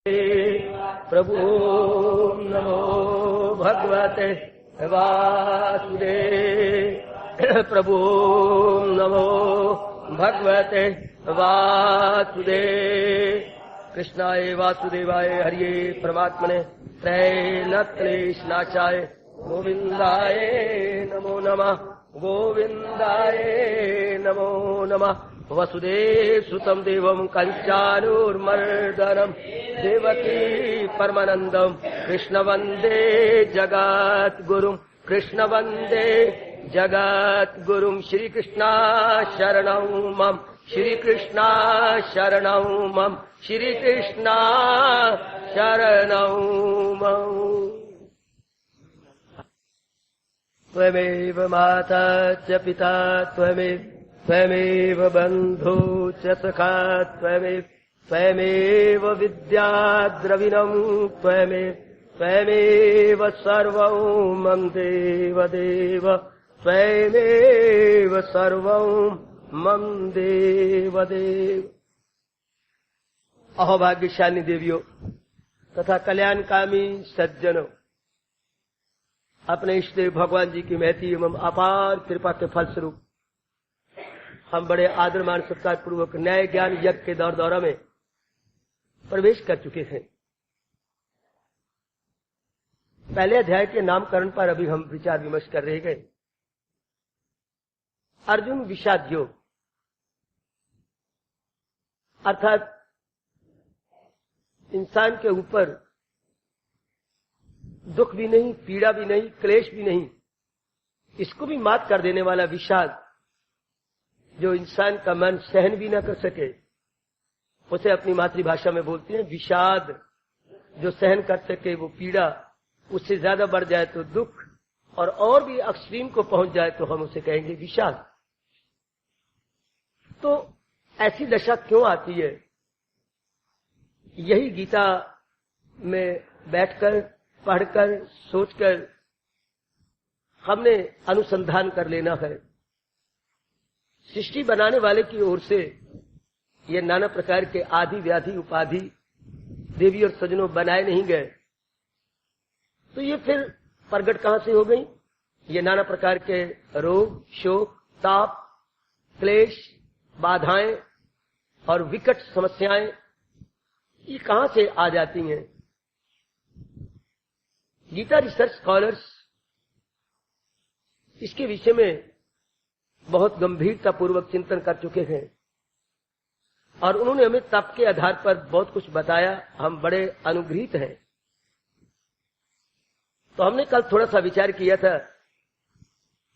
प्रभु नमो भगवते वासुदेव। प्रभु नमो भगवते वासुदेव। कृष्णाय वासुदेवाय हरिये परमात्मने त्रैलोक्यनाशाय गोविंदाय नमो नमः। गोविंदाय नमो नमः। वसुदेव सुतं देवं कंचानूर्मर्दनम् देवकी परमानन्दम् कृष्ण वन्दे जगद्गुरुम्। कृष्ण वन्दे जगद्गुरुम्। श्रीकृष्ण शरणं मम। श्रीकृष्ण शरणं मम। श्रीकृष्ण शरणं मम। त्वमेव माता च पिता त्वमेव। त्वमेव बन्धु च सखा त्वमेव। त्वमेव विद्या द्रविणम् त्वमेव। त्वमेव सर्वं मम देव देव। त्वमेव सर्वं मम देव देव। अहोभाग्यशाली देवियों तथा कल्याणकामी सज्जनों, अपने इष्ट देव भगवान जी की महती एवं अपार कृपा के फलस्वरूप हम बड़े आदर मान सत्कार पूर्वक न्याय ज्ञान यज्ञ के दौर दौरा में प्रवेश कर चुके थे। पहले अध्याय के नामकरण पर अभी हम विचार विमर्श कर रहे गए। अर्जुन विषाद योग अर्थात इंसान के ऊपर दुख भी नहीं, पीड़ा भी नहीं, क्लेश भी नहीं, इसको भी मात कर देने वाला विषाद, जो इंसान का मन सहन भी न कर सके, उसे अपनी मातृभाषा में बोलते हैं विषाद। जो सहन कर सके वो पीड़ा, उससे ज्यादा बढ़ जाए तो दुख, और भी एक्सट्रीम को पहुंच जाए तो हम उसे कहेंगे विषाद। तो ऐसी दशा क्यों आती है, यही गीता में बैठकर, पढ़कर, सोचकर हमने अनुसंधान कर लेना है। सृष्टि बनाने वाले की ओर से ये नाना प्रकार के आदि व्याधि उपाधि देवी और सज्जनों बनाए नहीं गए, तो ये फिर प्रगट कहां से हो गई? ये नाना प्रकार के रोग, शोक, ताप, क्लेश, बाधाएं और विकट समस्याएं, ये कहां से आ जाती हैं? गीता रिसर्च स्कॉलर्स इसके विषय में बहुत गंभीरता पूर्वक चिंतन कर चुके हैं और उन्होंने हमें तप के आधार पर बहुत कुछ बताया। हम बड़े अनुग्रहित हैं। तो हमने कल थोड़ा सा विचार किया था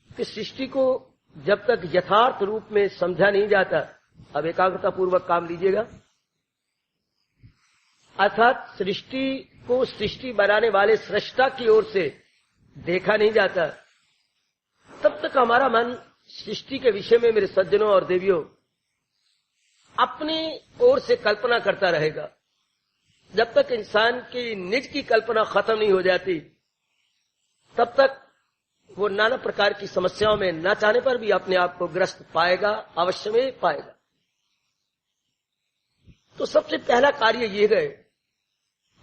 कि सृष्टि को जब तक यथार्थ रूप में समझा नहीं जाता, अब एकाग्रता पूर्वक काम लीजिएगा, अर्थात सृष्टि को सृष्टि बनाने वाले सृष्टा की ओर से देखा नहीं जाता, तब तक हमारा मन सृष्टि के विषय में, मेरे सज्जनों और देवियों, अपनी ओर से कल्पना करता रहेगा। जब तक इंसान की निज की कल्पना खत्म नहीं हो जाती, तब तक वो नाना प्रकार की समस्याओं में न चाहने पर भी अपने आप को ग्रस्त पाएगा, अवश्य में पाएगा। तो सबसे पहला कार्य ये है,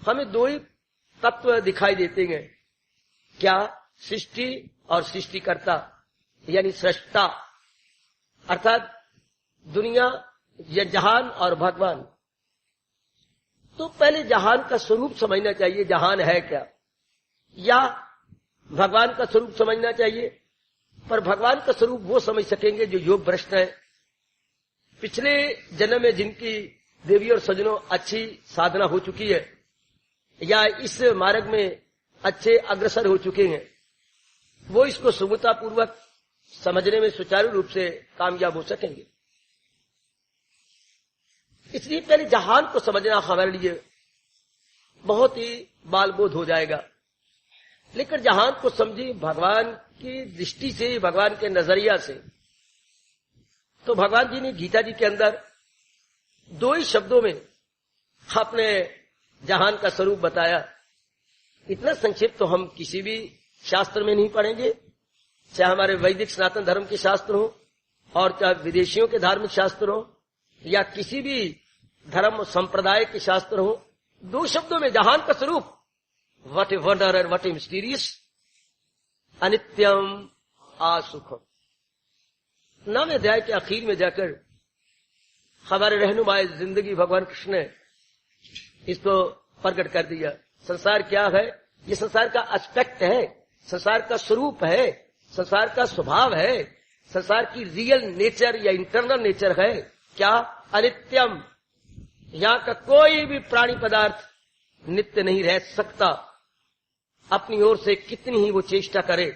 हमें दो ही तत्व दिखाई देते हैं। क्या? सृष्टि और सृष्टिकर्ता, यानी सृष्टा, अर्थात दुनिया या जहान और भगवान। तो पहले जहान का स्वरूप समझना चाहिए, जहान है क्या, या भगवान का स्वरूप समझना चाहिए। पर भगवान का स्वरूप वो समझ सकेंगे जो योग भ्रष्ट है, पिछले जन्म में जिनकी देवी और सज्जनों अच्छी साधना हो चुकी है या इस मार्ग में अच्छे अग्रसर हो चुके हैं, वो इसको सुगमतापूर्वक समझने में सुचारू रूप से कामयाब हो सकेंगे। इसलिए पहले जहान को समझना हमारे लिए बहुत ही बालबोध हो जाएगा। लेकिन जहान को समझिए भगवान की दृष्टि से, भगवान के नजरिया से। तो भगवान जी ने गीता जी के अंदर दो ही शब्दों में अपने जहान का स्वरूप बताया। इतना संक्षिप्त तो हम किसी भी शास्त्र में नहीं पढ़ेंगे, चाहे हमारे वैदिक सनातन धर्म के शास्त्र हो और चाहे विदेशियों के धार्मिक शास्त्र हो या किसी भी धर्म संप्रदाय के शास्त्र हो दो शब्दों में जहान का स्वरूप, what a wonder and what a mysterious, अनित्यम असुखम। 9वें अध्याय के आखिर में जाकर हमारे रहनुमाए जिंदगी भगवान कृष्ण ने इसको प्रकट कर दिया। संसार क्या है? ये संसार का एस्पेक्ट है, संसार का स्वरूप है, संसार का स्वभाव है, संसार की रियल नेचर या इंटरनल नेचर है। क्या? अनित्यम। यहां का कोई भी प्राणी पदार्थ नित्य नहीं रह सकता, अपनी ओर से कितनी ही वो चेष्टा करे,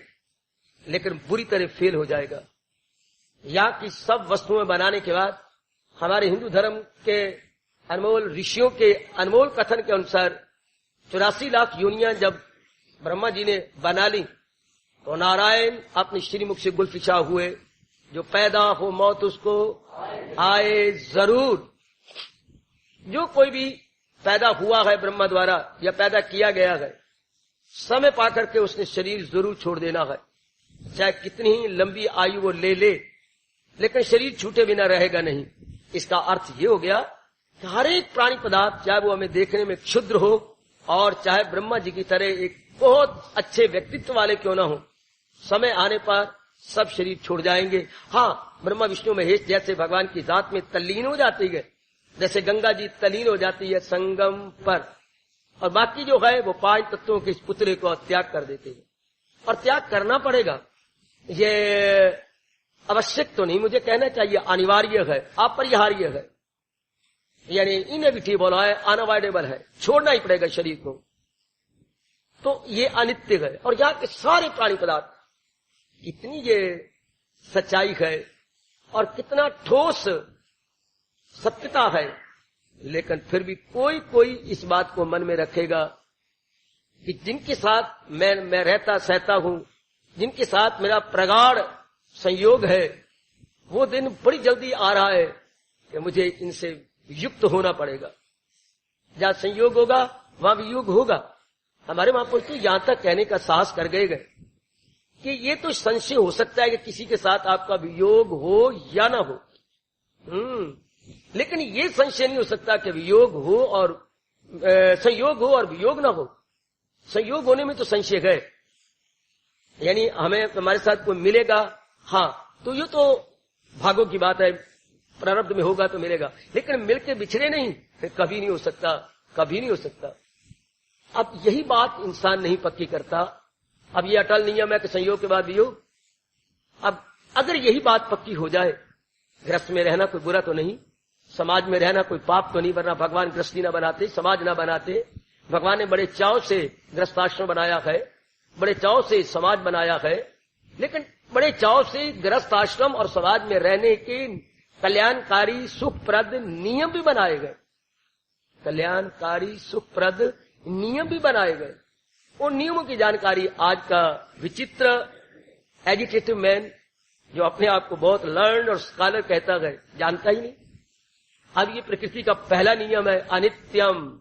लेकिन बुरी तरह फेल हो जाएगा। यहां की सब वस्तुएं बनाने के बाद हमारे हिंदू धर्म के अनमोल ऋषियों के अनमोल कथन के अनुसार 84 लाख योनियां जब ब्रह्मा जी ने बना ली, तो नारायण अपने श्रीमुख से गुलफिशा हुए, जो पैदा हो मौत उसको आए जरूर। जो कोई भी पैदा हुआ है ब्रह्मा द्वारा या पैदा किया गया है, समय पाकर के उसने शरीर जरूर छोड़ देना है, चाहे कितनी ही लंबी आयु वो ले ले, लेकिन शरीर छूटे बिना रहेगा नहीं। इसका अर्थ ये हो गया कि हर एक प्राणी पदार्थ, चाहे वो हमें देखने में क्षुद्र हो और चाहे ब्रह्मा जी की तरह एक बहुत अच्छे व्यक्तित्व वाले क्यों ना हो, समय आने पर सब शरीर छोड़ जाएंगे। हाँ, ब्रह्मा विष्णु महेश जैसे भगवान की जात में तल्लीन हो जाती है, जैसे गंगा जी तल्लीन हो जाती है संगम पर, और बाकी जो है वो 5 तत्वों के इस पुतले को त्याग कर देते हैं। और त्याग करना पड़ेगा, ये आवश्यक तो नहीं, मुझे कहना चाहिए अनिवार्य है, अपरिहार्य है, यानी इनएविटेबल है, अनअवॉइडेबल है, छोड़ना ही पड़ेगा शरीर को। तो ये अनित्य है। और यहाँ के सारे प्राणी पदार्थ, कितनी ये सच्चाई है और कितना ठोस सत्यता है, लेकिन फिर भी कोई कोई इस बात को मन में रखेगा कि जिनके साथ मैं रहता सहता हूं, जिनके साथ मेरा प्रगाढ़ संयोग है, वो दिन बड़ी जल्दी आ रहा है कि मुझे इनसे युक्त होना पड़ेगा। जहां संयोग होगा वहां वियोग होगा। हमारे महापुरुष तो यहां तक कहने का साहस कर गए कि ये तो संशय हो सकता है कि किसी के साथ आपका वियोग हो या ना हो, लेकिन ये संशय नहीं हो सकता कि वियोग हो और संयोग हो और वियोग ना हो। संयोग होने में तो संशय है, यानी हमें हमारे साथ कोई मिलेगा, हाँ, तो ये तो भागों की बात है, प्रारब्ध में होगा तो मिलेगा, लेकिन मिलके बिछड़े नहीं, फिर कभी नहीं हो सकता, कभी नहीं हो सकता। अब यही बात इंसान नहीं पक्की करता। अब ये अटल नियम है कि संयोग के बाद वियोग। अब अगर यही बात पक्की हो जाए, गृहस्थ में रहना कोई बुरा तो नहीं, समाज में रहना कोई पाप तो नहीं, वरना भगवान गृहस्थी ना बनाते, समाज ना बनाते। भगवान ने बड़े चाव से गृहस्थाश्रम बनाया है, बड़े चाव से समाज बनाया है, लेकिन बड़े चाव से गृहस्थ आश्रम और समाज में रहने के कल्याणकारी सुखप्रद नियम भी बनाए गए, कल्याणकारी सुखप्रद नियम भी बनाए गए। उन नियमों की जानकारी आज का विचित्र एजुकेटिव मैन, जो अपने आप को बहुत लर्न और स्कॉलर कहता है, जानता ही नहीं। अब ये प्रकृति का पहला नियम है अनित्यम,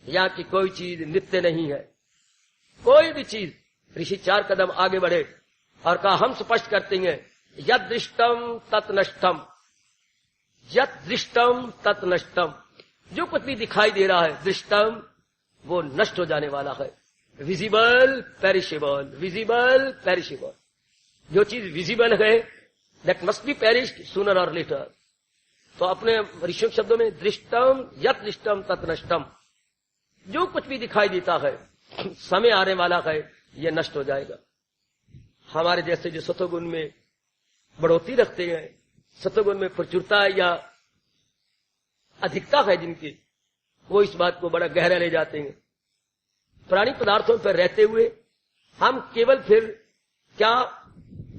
यहाँ की कोई चीज नित्य नहीं है, कोई भी चीज। ऋषि 4 कदम आगे बढ़े और कहा, हम स्पष्ट करते हैं, यद दृष्टम तत् नष्टम, यद दृष्टम तत् नष्टम। जो कुछ भी दिखाई दे रहा है दृष्टम, वो नष्ट हो जाने वाला है। Visible perishable, visible perishable. जो चीज विजिबल है that must be perished sooner और लेटर। तो अपने ऋषियों शब्दों में दृष्टम यत दृष्टम तत् नष्टम, जो कुछ भी दिखाई देता है समय आने वाला है, ये नष्ट हो जाएगा। हमारे जैसे जो सतोगुण में बढ़ोतरी रखते हैं, सतोगुण में प्रचुरता या अधिकता है जिनकी, वो इस बात को बड़ा गहरा ले जाते हैं। प्राणी पदार्थों पर रहते हुए हम केवल फिर क्या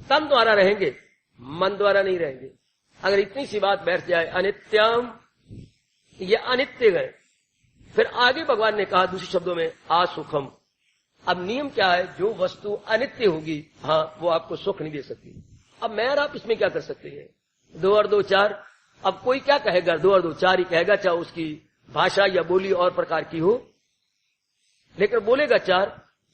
तन द्वारा रहेंगे, मन द्वारा नहीं रहेंगे। अगर इतनी सी बात बैठ जाए, अनित्यम, ये अनित्य है। फिर आगे भगवान ने कहा दूसरे शब्दों में असुखम। अब नियम क्या है, जो वस्तु अनित्य होगी, हाँ, वो आपको सुख नहीं दे सकती। अब मैं और आप इसमें क्या कर सकते हैं? 2 और 2 4। अब कोई क्या कहेगा, 2 और 2 4 ही कहेगा, चाहे उसकी भाषा या बोली और प्रकार की हो, लेकिन बोलेगा 4,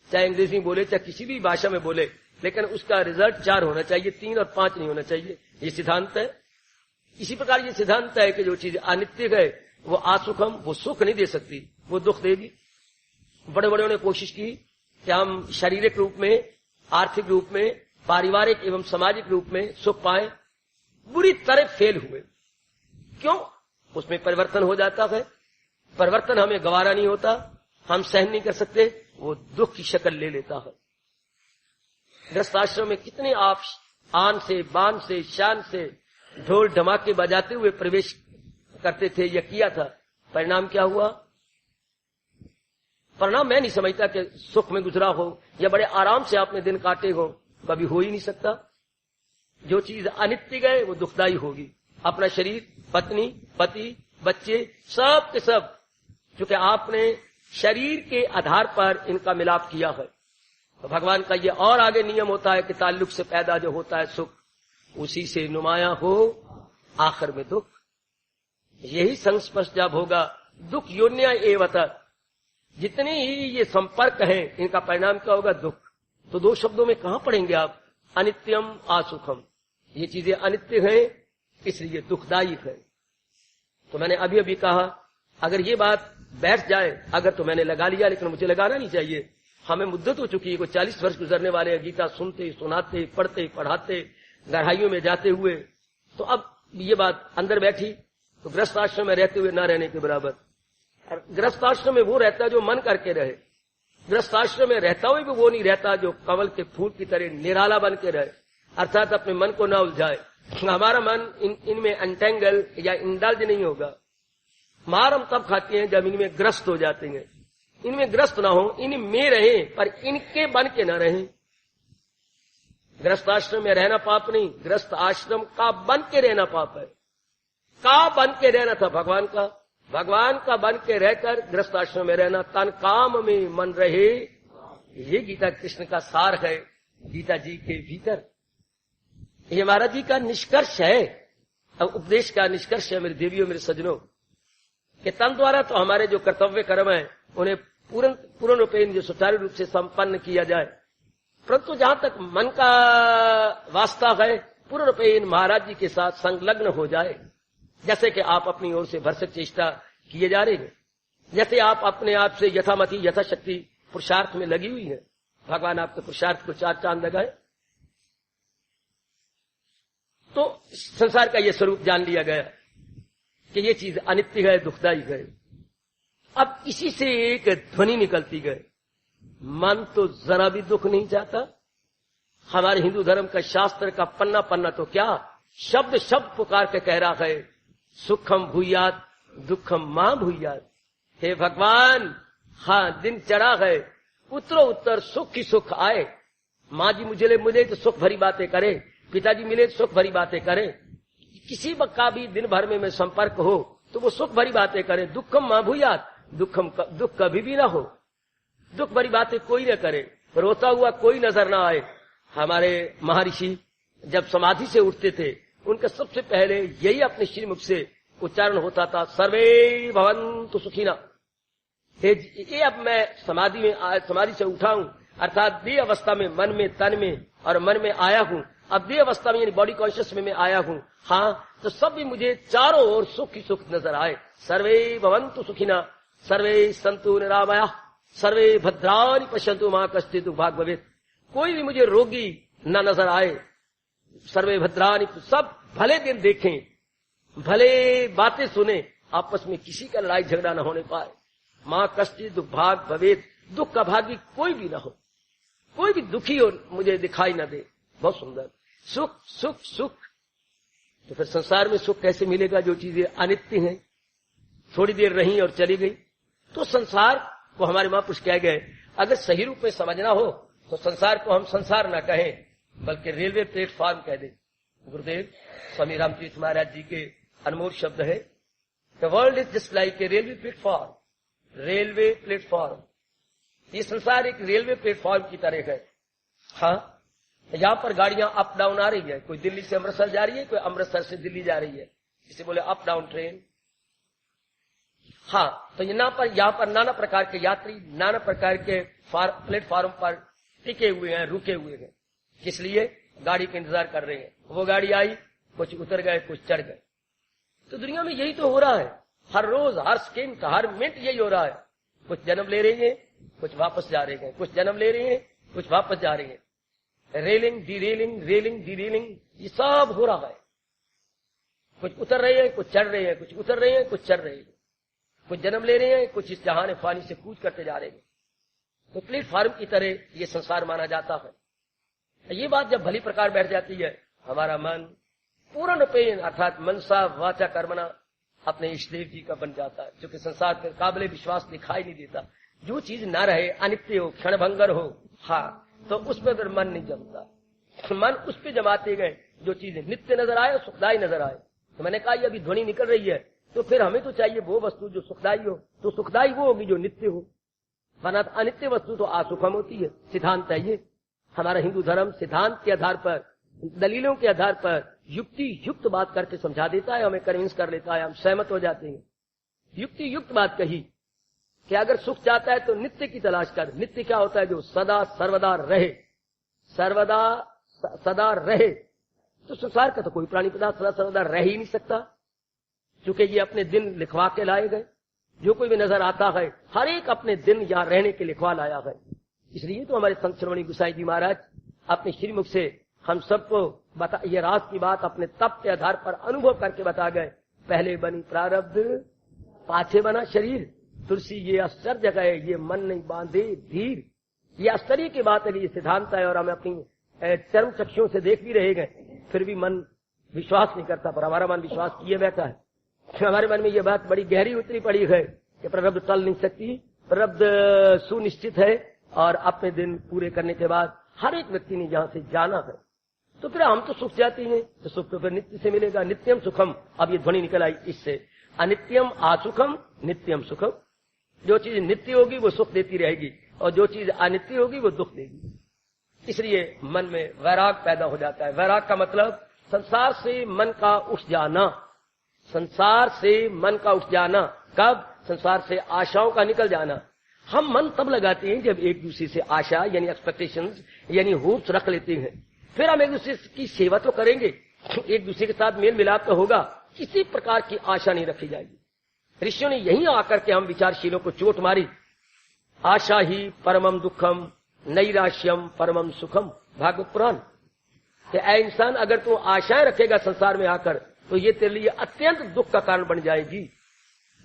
चाहे अंग्रेजी बोले चाहे किसी भी भाषा में बोले, लेकिन उसका रिजल्ट 4 होना चाहिए, 3 और 5 नहीं होना चाहिए। ये सिद्धांत है। इसी प्रकार ये सिद्धांत है कि जो चीज अनित्य है वो असुखम, वो सुख नहीं दे सकती। वो दुख देगी। बड़े बड़े ने कोशिश की कि हम शारीरिक रूप में, आर्थिक रूप में, पारिवारिक एवं सामाजिक रूप में सुख पाए, बुरी तरह फेल हुए। क्यों? उसमें परिवर्तन हो जाता है, परिवर्तन हमें गवारा नहीं होता, हम सहन नहीं कर सकते, वो दुख की शक्ल ले लेता है। गृहस्थाश्रम में कितने आप आन से, बान से, शान से ढोल ढमाके बजाते हुए प्रवेश करते थे या किया था, परिणाम क्या हुआ? परिणाम मैं नहीं समझता कि सुख में गुजरा हो या बड़े आराम से आपने दिन काटे हो, कभी हो ही नहीं सकता। जो चीज अनित्य गए वो दुखदायी होगी। अपना शरीर, पत्नी, पति, बच्चे, सब के सब, क्योंकि आपने शरीर के आधार पर इनका मिलाप किया है। तो भगवान का ये और आगे नियम होता है कि ताल्लुक से पैदा जो होता है सुख, उसी से नुमाया हो आखिर में दुख। यही संस्पर्श जब होगा, दुख योन्या एवत, जितने ही ये संपर्क हैं इनका परिणाम क्या होगा? दुख। तो दो शब्दों में कहां पढ़ेंगे आप? अनित्यम असुखम। ये चीजें अनित्य हैं, इसलिए दुखदायी है। तो मैंने अभी अभी कहा, अगर ये बात बैठ जाए, अगर तो मैंने लगा लिया, लेकिन मुझे लगाना नहीं चाहिए। हमें मुद्दत हो चुकी है, कोई 40 वर्ष गुजरने वाले हैं गीता सुनते, सुनाते, पढ़ते, पढ़ाते, गहराइयों में जाते हुए। तो अब ये बात अंदर बैठी तो गृहस्थ आश्रम में रहते हुए न रहने के बराबर। गृहस्थ आश्रम में वो रहता जो मन करके रहे, गृहस्थ आश्रम में रहता हुए भी वो नहीं रहता जो कमल के फूल की तरह निराला बन के रहे, अर्थात अपने मन को न उलझाए। हमारा मन इनमें एंटेंगल या इंडल्ज नहीं होगा। मार हम तब खाते हैं जब इनमें ग्रस्त हो जाते हैं। इनमें ग्रस्त ना हो, इनमें रहे पर इनके बन के न रहे। गृहस्थ आश्रम में रहना पाप नहीं, गृहस्थ आश्रम का बन के रहना पाप है। का बन के रहना था भगवान का, भगवान का बन के रहकर गृहस्थ आश्रम में रहना। तन काम में मन रहे, ये गीता कृष्ण का सार है गीता जी के भीतर। ये महाराज जी का निष्कर्ष है, अब उपदेश का निष्कर्ष है मेरे देवियों, मेरे सज्जनों, कि तन द्वारा तो हमारे जो कर्तव्य कर्म है उन्हें पूर्ण रूपेण जो सुचारू रूप से संपन्न किया जाए, परंतु जहां तक मन का वास्ता है पूर्ण रूपेण महाराज जी के साथ संलग्न हो जाए। जैसे कि आप अपनी ओर से भरसक चेष्टा किए जा रहे हैं, जैसे आप अपने आप से यथामति यथाशक्ति पुरुषार्थ में लगी हुई है, भगवान आपके पुरुषार्थ को 4 चांद लगाए। तो संसार का ये स्वरूप जान लिया गया कि ये चीज अनित्य है, दुखदायी है। अब इसी से एक ध्वनि निकलती गई, मन तो जरा भी दुख नहीं चाहता। हमारे हिंदू धर्म का शास्त्र का पन्ना पन्ना तो क्या शब्द शब्द पुकार के कह रहा है, सुखम भूयात दुखम मां भूयात। हे भगवान, हाँ दिन चढ़ा है, उत्तरो उत्तर सुख ही सुख आए। माँ जी मुझे तो सुख भरी बातें करे, पिताजी मिले तो सुख भरी बातें करे, किसी का भी दिन भर में संपर्क हो तो वो सुख भरी बातें करे। दुखम मां भूयात, दुख कभी भी ना हो, दुख भरी बातें कोई न करे, रोता हुआ कोई नजर ना आए। हमारे महर्षि जब समाधि से उठते थे, उनका सबसे पहले यही अपने श्रीमुख से उच्चारण होता था, सर्वे भवन्तु सुखिना। ये अब मैं समाधि से उठा हूं, अर्थात देह अवस्था में, मन में, तन में और मन में आया हूं। अब देह अवस्था में यानी बॉडी कॉन्शियस में मैं आया हूं, हाँ, तो सब भी मुझे चारों ओर सुख ही सुख नजर आए। सर्वे भवन्तु सुखिना, सर्वे सन्तु निरामया, सर्वे भद्राणि पश्यन्तु मा कश्चित् दुर्भाग् भवेत्। कोई भी मुझे रोगी न नजर आए, सर्वे भद्राणि, सब भले दिन देखें, भले बातें सुने, आपस में किसी का लड़ाई झगड़ा न होने पाए। मां कश्चित् दुर्भाग् भवेत्, दुख का भागी कोई भी न हो, कोई भी दुखी और मुझे दिखाई न दे। बहुत सुंदर, सुख सुख सुख। तो फिर संसार में सुख कैसे मिलेगा जो चीजें अनित्य हैं, थोड़ी देर रही और चली गई। तो संसार को हमारे महापुरुष कह गए, अगर सही रूप में समझना हो तो संसार को हम संसार न कहें बल्कि रेलवे प्लेटफॉर्म कह दें। गुरुदेव स्वामी रामतीर्थ महाराज जी के अनमोल शब्द है, the world is just like a railway platform. Railway platform, ये संसार एक रेलवे प्लेटफॉर्म की तरह है। हाँ, यहां पर गाड़ियां अप डाउन आ रही है, कोई दिल्ली से अमृतसर जा रही है, कोई अमृतसर से दिल्ली जा रही है, इसे बोले अप डाउन ट्रेन। हाँ, तो यहाँ पर नाना प्रकार के यात्री नाना प्रकार के प्लेटफॉर्म पर टिके हुए हैं, रुके हुए हैं। किस लिए? गाड़ी का इंतजार कर रहे हैं। वो गाड़ी आई, कुछ उतर गए, कुछ चढ़ गए। तो दुनिया में यही तो हो रहा है, हर रोज, हर सेकंड, हर मिनट यही हो रहा है। कुछ जन्म ले रही हैं, कुछ वापस जा रहे हैं, कुछ जन्म ले रही हैं, कुछ वापस जा रही हैं। रेलिंग डी रेलिंग ये सब हो रहा है। कुछ उतर रहे हैं, कुछ चढ़ रहे हैं, कुछ उतर रहे हैं, कुछ चढ़ रहे हैं, कुछ जन्म ले रहे हैं, कुछ इस जहान फानी से कूच करते जा रहे हैं। तो प्लेटफॉर्म की तरह ये संसार माना जाता है। ये बात जब भली प्रकार बैठ जाती है, हमारा मन पूर्ण पेन अर्थात मनसा वाचा कर्मणा अपने इष्टदेव जी का बन जाता है, क्योंकि संसार के काबिल विश्वास दिखाई नहीं देता। जो चीज न रहे, अनित्य हो, क्षणभंगर हो, हाँ, तो उस पर फिर मन नहीं जमता। मन उस पर जमाते गए जो चीज नित्य नजर आए, सुखदायी नजर आए। तो मैंने कहा ये अभी ध्वनि निकल रही है, तो फिर हमें तो चाहिए वो वस्तु जो सुखदायी हो, तो सुखदायी वो होगी जो नित्य हो, वरना अनित्य वस्तु तो असुखम होती है। सिद्धांत है ये। हमारा हिंदू धर्म सिद्धांत के आधार पर, दलीलों के आधार पर युक्ति युक्त बात करके समझा देता है, हमें कन्विंस कर लेता है, हम सहमत हो जाते हैं। युक्ति युक्त बात कही कि अगर सुख चाहता है तो नित्य की तलाश कर। नित्य क्या होता है? जो सदा सर्वदा रहे, सर्वदा सदा रहे। तो संसार का तो कोई प्राणी पदार्थ सदा सर्वदा रह ही नहीं सकता, क्योंकि ये अपने दिन लिखवा के लाए गए। जो कोई भी नजर आता है, हर एक अपने दिन यहाँ रहने के लिखवा लाया है। इसलिए तो हमारे संत श्रवणी गोसाई जी महाराज अपने श्रीमुख से हम सबको बता, ये राज की बात अपने तप के आधार पर अनुभव करके बता गए। पहले बनी प्रारब्ध, पाछे बना शरीर, तुलसी ये आश्चर्य गए, ये मन नहीं बांधे धीर। ये आश्चर्य की बात है, ये सिद्धांत है, और हमें अपनी चर्म चक्षुओं से देख भी रहे गए, फिर भी मन विश्वास नहीं करता। पर हमारा मन विश्वास किए बैठा है। हमारे मन में ये बात बड़ी गहरी उतरी पड़ी है कि प्रारब्ध टल नहीं सकती, प्रारब्ध सुनिश्चित है, और अपने दिन पूरे करने के बाद हर एक व्यक्ति ने जहां से जाना है। तो फिर हम तो सुख चाहते हैं, तो सुख तो फिर नित्य से मिलेगा। नित्यम सुखम, अब ये ध्वनि निकल आई इससे, अनित्यम असुखम नित्यम सुखम। जो चीज नित्य होगी वो सुख देती रहेगी, और जो चीज अनित्य होगी वो दुख देगी। इसलिए मन में वैराग पैदा हो जाता है। वैराग का मतलब संसार से मन का उठ जाना। संसार से मन का उठ जाना कब? संसार से आशाओं का निकल जाना। हम मन तब लगाते हैं जब एक दूसरे से आशा यानी एक्सपेक्टेशंस यानी होप्स रख लेते हैं। फिर हम एक दूसरे की सेवा तो करेंगे, एक दूसरे के साथ मेल मिलाप तो होगा, किसी प्रकार की आशा नहीं रखी जाएगी। ऋषियों ने यहीं आकर के हम विचारशीलों को चोट मारी। आशा ही परमम दुखम, नैराश्यम परमम सुखम, भागवत पुराण। कि ऐ इंसान, अगर तू आशाएं रखेगा संसार में आकर, तो ये तेरे लिए अत्यंत दुख का कारण बन जाएगी।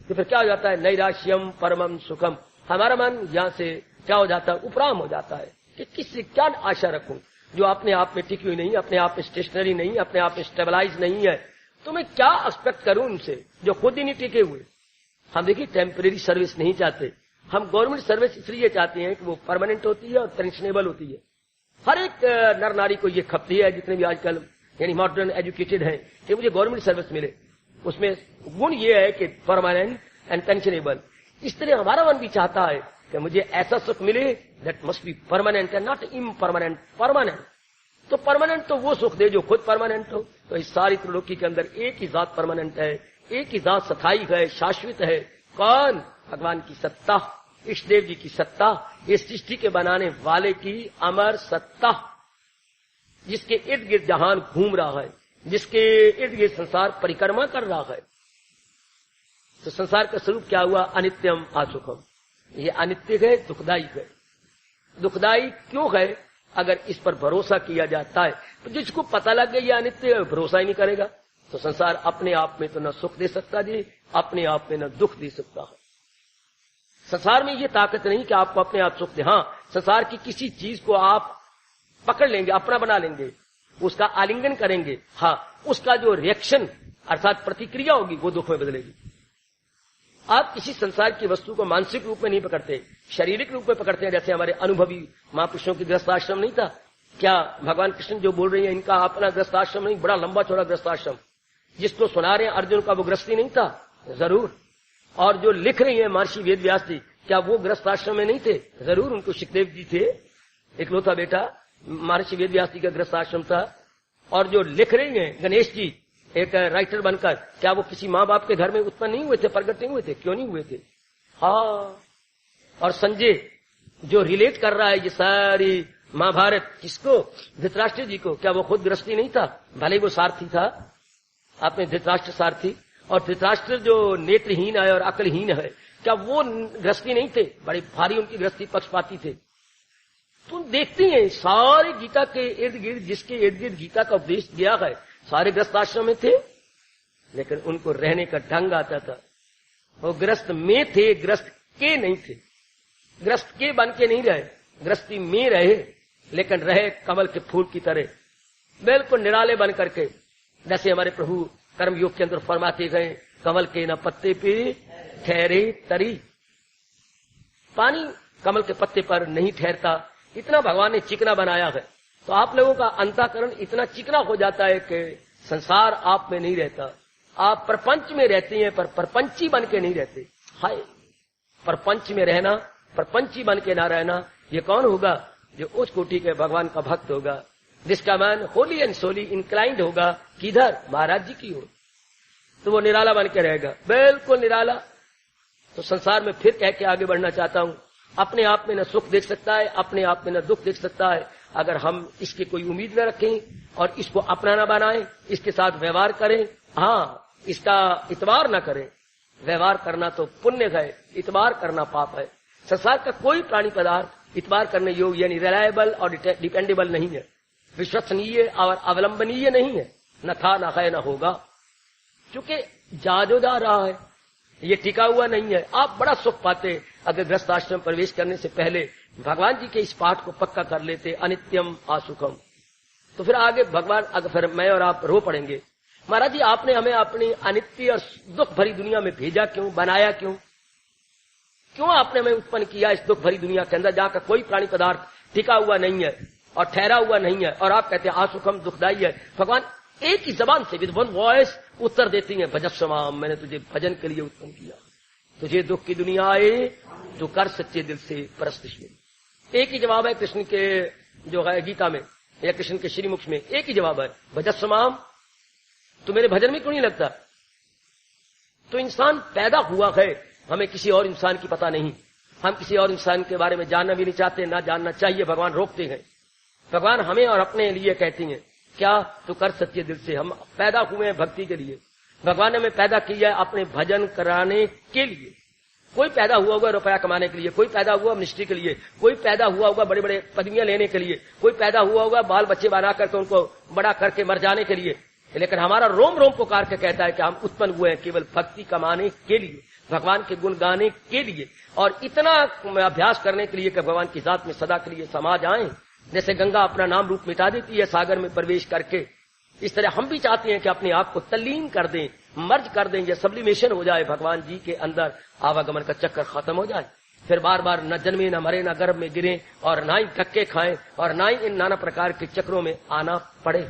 तो फिर क्या हो जाता है? नैराश्यम परमम सुखम। हमारा मन यहां से क्या हो जाता है? उपराम हो जाता है कि किससे क्या आशा रखूं जो अपने आप में टिकी हुई नहीं, अपने आप में स्टेशनरी नहीं, अपने आप में स्टेबलाइज नहीं है। तो मैं क्या एक्सपेक्ट करूं उनसे जो खुद ही नहीं टिके हुए। हम देखिए टेम्परेरी सर्विस नहीं चाहते, हम गवर्नमेंट सर्विस इसलिए चाहते हैं कि वो परमानेंट होती है और पेंशनेबल होती है। हर एक नर नारी को ये खपती है, जितने भी आजकल यानी मॉडर्न एजुकेटेड है, कि मुझे गवर्नमेंट सर्विस मिले। उसमें गुण ये है कि परमानेंट एंड पेंशनेबल। इस तरह हमारा मन भी चाहता है कि मुझे ऐसा सुख मिले that must be permanent and not impermanent, permanent. तो परमानेंट तो वो सुख दे जो खुद परमानेंट हो। तो इस सारी त्रिलोकी के अंदर एक ही जात परमानेंट है, एक ही जात स्थायी है, शाश्वत है। कौन? भगवान की सत्ता, इष्टदेव जी की सत्ता, इस सृष्टि के बनाने वाले की अमर सत्ता, जिसके इर्द गिर्द जहान घूम रहा है, जिसके इर्द गिर्द संसार परिक्रमा कर रहा है। तो संसार का स्वरूप क्या हुआ? अनित्यम असुखम। ये अनित्य है, दुखदायी है। दुखदायी क्यों है? अगर इस पर भरोसा किया जाता है, तो जिसको पता लग गया ये अनित्य है, भरोसा ही नहीं करेगा, तो संसार अपने आप में तो न सुख दे सकता जी, अपने आप में न दुख दे सकता है। संसार में ये ताकत नहीं कि आपको अपने आप सुख दे। हाँ, संसार की किसी चीज को आप पकड़ लेंगे, अपना बना लेंगे, उसका आलिंगन करेंगे, हाँ, उसका जो रिएक्शन अर्थात प्रतिक्रिया होगी वो दुख में बदलेगी। आप किसी संसार की वस्तु को मानसिक रूप में नहीं पकड़ते, शारीरिक रूप में पकड़ते हैं। जैसे हमारे अनुभवी महापुरुषों की गृहस्थाश्रम नहीं था क्या? भगवान कृष्ण जो बोल रही है, इनका अपना गृहस्थाश्रम नहीं, बड़ा लंबा चौड़ा गृहस्थाश्रम। जिसको सुना रहे हैं अर्जुन का, वो गृहस्थी नहीं था? जरूर। और जो लिख रही है महर्षि वेद व्यास जी, क्या वो गृहस्थाश्रम में नहीं थे? जरूर। उनको सुखदेव जी थे, इकलौता बेटा, महर्षि वेद व्यास जी का गृहस्थाश्रम था। और जो लिख रही हैं गणेश जी एक राइटर बनकर, क्या वो किसी माँ बाप के घर में उत्पन्न नहीं हुए थे, प्रकट नहीं हुए थे? क्यों नहीं हुए थे? हाँ। और संजय जो रिलेट कर रहा है ये सारी महाभारत, किसको? धृतराष्ट्र जी को, क्या वो खुद गृहस्थी नहीं था? भले वो सारथी था, आपने धृतराष्ट्र सारथी। और धृतराष्ट्र जो नेत्रहीन है और अकलहीन है, क्या वो गृहस्थी नहीं थे? बड़े भारी उनकी गृहस्थी, पक्षपाती थे। तुम देखती हैं सारे गीता के इर्द गिर्द, जिसके इर्द गिर्द गीता का उपदेश दिया है, सारे गृहस्थ आश्रम में थे, लेकिन उनको रहने का ढंग आता था। वो गृहस्थ में थे, गृहस्थ के नहीं थे। गृहस्थ के बन के नहीं रहे, गृहस्थी में रहे, लेकिन रहे कमल के फूल की तरह, बिल्कुल निराले बन करके। जैसे हमारे प्रभु कर्म योग के अंदर फरमाते गए, कमल के न पत्ते पे ठहरे तरी। पानी कमल के पत्ते पर नहीं ठहरता, इतना भगवान ने चिकना बनाया है। तो आप लोगों का अंतःकरण इतना चिकना हो जाता है कि संसार आप में नहीं रहता। आप प्रपंच में रहती हैं, पर प्रपंची बन के नहीं रहते। हाय, प्रपंच में रहना, प्रपंची बन के ना रहना, ये कौन होगा? जो उच्च कोटि के भगवान का भक्त होगा, जिसका मन होली एंड सोली इंक्लाइंड होगा किधर? महाराज जी की ओर। तो वो निराला बन के रहेगा, बिल्कुल निराला। तो संसार में फिर कह के आगे बढ़ना चाहता हूं, अपने आप में न सुख देख सकता है, अपने आप में न दुख देख सकता है। अगर हम इसकी कोई उम्मीद न रखें और इसको अपना न बनाएं, इसके साथ व्यवहार करें, हाँ, इसका इतबार न करें। व्यवहार करना तो पुण्य है, इतबार करना पाप है। संसार का कोई प्राणी पदार्थ इतबार करने योग्य यानी रिलायबल और डिपेंडेबल नहीं है, विश्वसनीय और अवलंबनीय नहीं है। न था, न है, न होगा, क्योंकि जाजो जा रहा है, ये टिका हुआ नहीं है। आप बड़ा सुख पाते अगर गृहस्थ आश्रम प्रवेश करने से पहले भगवान जी के इस पाठ को पक्का कर लेते, अनित्यम आसुखम। तो फिर आगे भगवान, अगर फिर मैं और आप रो पड़ेंगे, महाराज जी आपने हमें अपनी अनित्य और दुख भरी दुनिया में भेजा क्यों, बनाया क्यों? क्यों आपने हमें उत्पन्न किया इस दुख भरी दुनिया के अंदर, जहां का कोई प्राणी पदार्थ टिका हुआ नहीं है और ठहरा हुआ नहीं है, और आप कहते हैं आसुखम, दुखदायी है। भगवान एक ही जबान से विद वन वॉइस उत्तर देती है, भजस्वमाम, मैंने तुझे भजन के लिए उत्पन्न किया। तुझे दुख की दुनिया आए तो कर सच्चे दिल से परस्त। एक ही जवाब है कृष्ण के जो है गीता में या कृष्ण के श्रीमुख में, एक ही जवाब है, भजस्वमाम। तो मेरे भजन में क्यों नहीं लगता? तो इंसान पैदा हुआ है, हमें किसी और इंसान की पता नहीं, हम किसी और इंसान के बारे में जानना भी नहीं चाहते, ना जानना चाहिए। भगवान रोकते हैं। भगवान हमें और अपने लिए कहती हैं, क्या तो कर सच्चे दिल से। हम पैदा हुए हैं भक्ति के लिए, भगवान ने हमें पैदा किया है अपने भजन कराने के लिए। कोई पैदा हुआ होगा रुपया कमाने के लिए, कोई पैदा हुआ मिनिस्ट्री के लिए, कोई पैदा हुआ होगा बड़े बड़े पदवियां लेने के लिए, कोई पैदा हुआ होगा बाल बच्चे बना करके उनको बड़ा करके मर जाने के लिए। लेकिन हमारा रोम रोम पुकार के कहता है कि हम उत्पन्न हुए हैं केवल भक्ति कमाने के लिए, भगवान के गुण गाने के लिए, और इतना अभ्यास करने के लिए कि भगवान की जात में सदा के लिए समा जाएं। जैसे गंगा अपना नाम रूप मिटा देती है सागर में प्रवेश करके, इस तरह हम भी चाहते हैं कि अपने आप को तल्लीन कर दें, मर्ज कर दें, ये सब्लिमेशन हो जाए, भगवान जी के अंदर आवागमन का चक्कर खत्म हो जाए। फिर बार बार न जन्मे, न मरे, न गर्भ में गिरे, और ना ही धक्के खाएं, और ना ही इन नाना प्रकार के चक्रों में आना पड़े।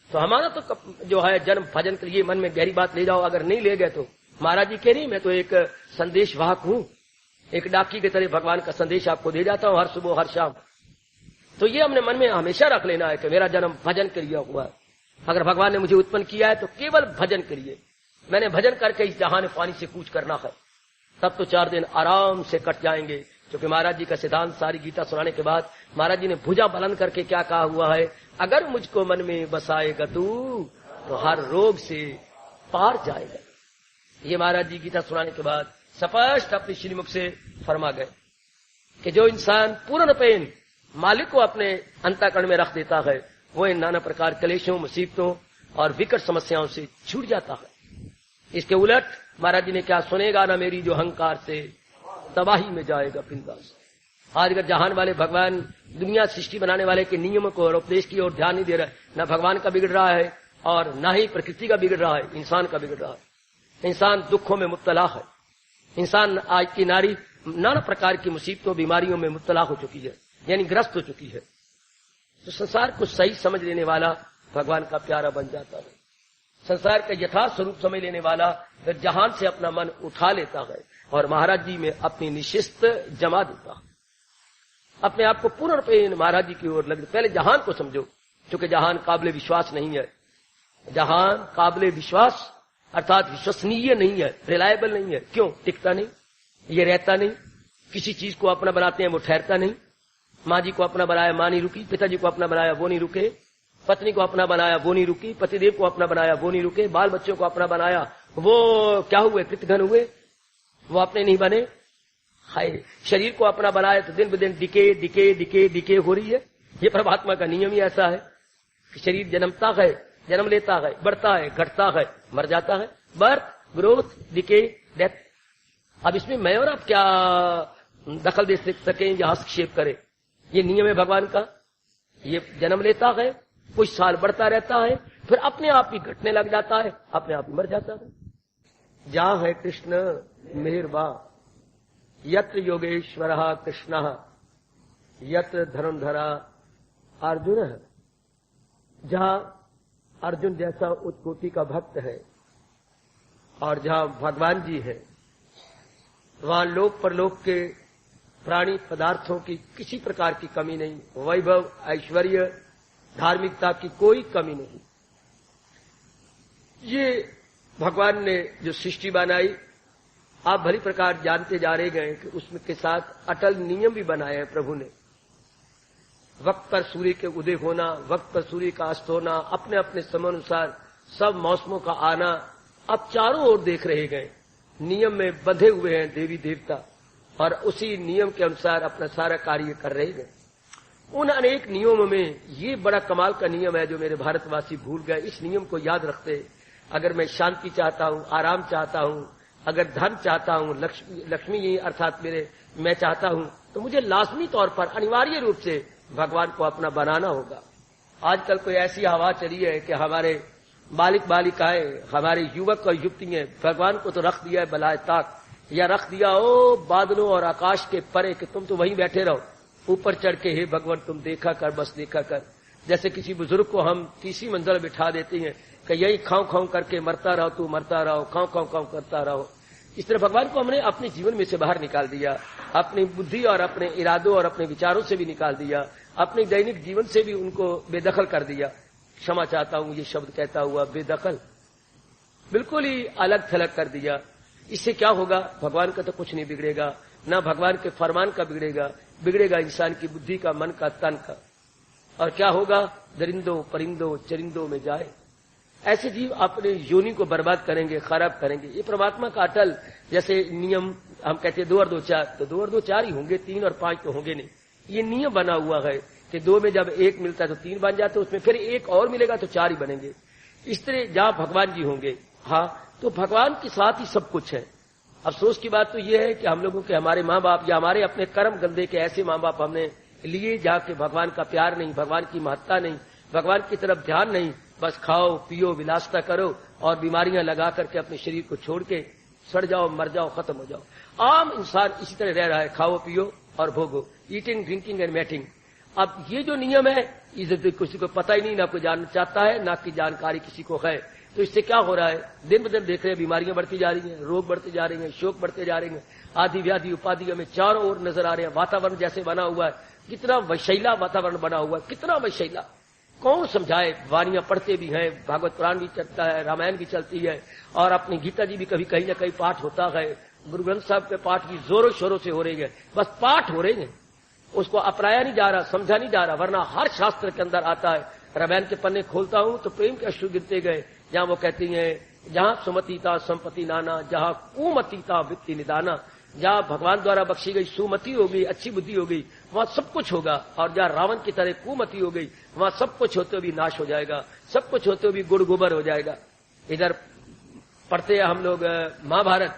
तो हमारा तो जो है जन्म भजन के लिए मन में गहरी बात ले जाओ, अगर नहीं ले गए तो महाराज जी कह रही मैं तो एक संदेश वाहक हूं, एक डाकी की तरह भगवान का संदेश आपको दे जाता हूं हर सुबह हर शाम। तो ये हमने मन में हमेशा रख लेना है कि मेरा जन्म भजन के लिए हुआ है। अगर भगवान ने मुझे उत्पन्न किया है तो केवल भजन के लिए, मैंने भजन करके इस जहान पानी से कूच करना है, तब तो 4 दिन आराम से कट जाएंगे। क्योंकि महाराज जी का सिद्धांत सारी गीता सुनाने के बाद महाराज जी ने भुजा बुलंद करके क्या कहा हुआ है, अगर मुझको मन में बसाएगा तू तो हर रोग से पार जाएगा। ये महाराज जी गीता सुनाने के बाद स्पष्ट अपने श्रीमुख से फरमा गए कि जो इंसान पूर्ण पेन मालिक को अपने अंतःकरण में रख देता है, वो इन नाना प्रकार कलेशों, मुसीबतों और विकट समस्याओं से छूट जाता है। इसके उलट महाराज जी ने क्या, सुनेगा ना मेरी जो अहंकार से तबाही में जाएगा बिंदास। आज अगर जहान वाले भगवान दुनिया सृष्टि बनाने वाले के नियमों को और उपदेश की ओर ध्यान नहीं दे रहा है, न भगवान का बिगड़ रहा है और न ही प्रकृति का बिगड़ रहा है, इंसान का बिगड़ रहा है। इंसान दुखों में मुब्तला है। इंसान आज की नारी नाना प्रकार की मुसीबतों, बीमारियों में मुब्तला हो चुकी है, यानी ग्रस्त हो चुकी है। तो संसार को सही समझ लेने वाला भगवान का प्यारा बन जाता है। संसार का यथार्थ स्वरूप समझ लेने वाला फिर जहान से अपना मन उठा लेता है और महाराज जी में अपनी निशिस्त जमा देता है। अपने आप को पूर्ण पेन महाराज जी की ओर लग, पहले जहान को समझो, क्योंकि जहान काबिले विश्वास नहीं है। जहान काबिले विश्वास अर्थात विश्वसनीय नहीं है, रिलायबल नहीं है। क्यों? टिकता नहीं, ये रहता नहीं। किसी चीज को अपना बनाते हैं वो ठहरता नहीं। माँ जी को अपना बनाया, माँ नहीं रुकी। पिताजी को अपना बनाया, वो नहीं रुके। पत्नी को अपना बनाया, वो नहीं रुकी। पतिदेव को अपना बनाया, वो नहीं रुके। बाल बच्चों को अपना बनाया, वो क्या हुए? कृतघ्न हुए। वो अपने नहीं बने। हाय, शरीर को अपना बनाए तो दिन ब दिन डिके डिके डिके डिके हो रही है। ये परमात्मा का नियम ही ऐसा है कि शरीर जन्मता है, जन्म लेता है, बढ़ता है, घटता है, मर जाता है। Birth, growth, decay, death. अब इसमें मैं और आप क्या दखल दे सकें या हस्तक्षेप करें? ये नियम है भगवान का। ये जन्म लेता है, कुछ साल बढ़ता रहता है, फिर अपने आप ही घटने लग जाता है, अपने आप ही मर जाता है। जहां है कृष्ण मेहरबा, यत्र योगेश्वर कृष्ण, यत्र धनुर्धरा अर्जुन। जहां अर्जुन जैसा उत्कोटि का भक्त है और जहां भगवान जी है, वहां लोक परलोक के प्राणी पदार्थों की किसी प्रकार की कमी नहीं। वैभव, ऐश्वर्य, धार्मिकता की कोई कमी नहीं। ये भगवान ने जो सृष्टि बनाई, आप भली प्रकार जानते जा रहे गए कि उसमें के साथ अटल नियम भी बनाए हैं प्रभु ने। वक्त पर सूर्य के उदय होना, वक्त पर सूर्य का अस्त होना, अपने अपने समय अनुसार सब मौसमों का आना, अब चारों ओर देख रहे गए। नियम में बंधे हुए हैं देवी देवता और उसी नियम के अनुसार अपना सारा कार्य कर रहे गए। उन अनेक नियमों में ये बड़ा कमाल का नियम है जो मेरे भारतवासी भूल गए। इस नियम को याद रखते, अगर मैं शांति चाहता हूं, आराम चाहता हूं, अगर धन चाहता हूं, लक्ष्मी अर्थात मैं चाहता हूं, तो मुझे लाजमी तौर पर अनिवार्य रूप से भगवान को अपना बनाना होगा। आजकल कोई ऐसी हवा चली है कि हमारे बालिक बालिकाएं, हमारे युवक और युवतियां भगवान को तो रख दिया है बलाए ताक, या रख दिया ओ बादलों और आकाश के परे कि तुम तो वहीं बैठे रहो, ऊपर चढ़ के हे भगवान तुम देखा कर, बस देखा कर। जैसे किसी बुजुर्ग को हम तीसरी मंजिल बिठा देते हैं कि यही खाऊं खाऊं करके मरता रहो, तू मरता रहो, खाऊं खाऊं खाऊं करता रहो। इस तरह भगवान को हमने अपने जीवन में से बाहर निकाल दिया, अपनी बुद्धि और अपने इरादों और अपने विचारों से भी निकाल दिया, अपने दैनिक जीवन से भी उनको बेदखल कर दिया। क्षमा चाहता हूं ये शब्द कहता हुआ, बेदखल, बिल्कुल ही अलग थलग कर दिया। इससे क्या होगा? भगवान का तो कुछ नहीं बिगड़ेगा, ना भगवान के फरमान का बिगड़ेगा, बिगड़ेगा इंसान की बुद्धि का, मन का, तन का। और क्या होगा? दरिंदों परिंदों चरिंदों में जाए। ऐसे जीव अपने योनि को बर्बाद करेंगे, खराब करेंगे। ये परमात्मा का अटल, जैसे नियम हम कहते हैं 2 और 2 4, तो 2 और 2 4 ही होंगे, 3 और 5 तो होंगे नहीं। ये नियम बना हुआ है कि 2 में जब 1 मिलता है तो 3 बन जाते, उसमें फिर 1 और मिलेगा तो 4 ही बनेंगे। इस तरह जहां भगवान जी होंगे, हाँ, तो भगवान के साथ ही सब कुछ है। अफसोस की बात तो यह है कि हम लोगों के, हमारे माँ बाप या हमारे अपने कर्म गंदे के ऐसे माँ बाप हमने लिए जहाँ के भगवान का प्यार नहीं, भगवान की महत्ता नहीं, भगवान की तरफ ध्यान नहीं, बस खाओ पियो विलासता करो और बीमारियां लगा करके अपने शरीर को छोड़ के सड़ जाओ, मर जाओ, खत्म हो जाओ। आम इंसान इसी तरह रह रहा है, खाओ पियो और भोगो, ईटिंग ड्रिंकिंग एंड मैटिंग। अब ये जो नियम है, इसे किसी को पता ही नहीं, ना कोई जानना चाहता है, ना की जानकारी किसी को है। तो इससे क्या हो रहा है? दिन ब दिन देख रहे हैं बीमारियां बढ़ती जा रही हैं, रोग बढ़ते जा रहे हैं, शोक बढ़ते जा रहे हैं, आदि व्याधि उपाधि हमें चारों ओर नजर आ रहे हैं। वातावरण जैसे बना हुआ है, कितना वैशैला वातावरण बना हुआ है, कितना वैशैला, कौन समझाए? वाणियां पढ़ते भी हैं, भागवत पुराण भी चलता है, रामायण भी चलती है, और अपनी गीता जी भी कभी कहीं ना कहीं पाठ होता है। गुरु ग्रंथ साहब के पाठ भी जोरों शोरों से हो रही है, बस पाठ हो रहे हैं, उसको अपनाया नहीं जा रहा, समझा नहीं जा रहा। वरना हर शास्त्र के अंदर आता है। रामायण के पन्ने खोलता हूं तो प्रेम के अश्रु गिरते गए, जहां वो कहती हैं जहां सुमतीता संपत्ति नाना, जहां कुमतीता वित्ति निदाना। जहां भगवान द्वारा बख्शी गई सुमति हो गई, अच्छी बुद्धि हो गई, वहां सब कुछ होगा। और जहां रावण की तरह कुमति हो गई, वहां सब कुछ होते हुए भी नाश हो जाएगा, सब कुछ होते हुए भी गुड़ गोबर हो जाएगा। इधर पढ़ते हैं हम लोग महाभारत,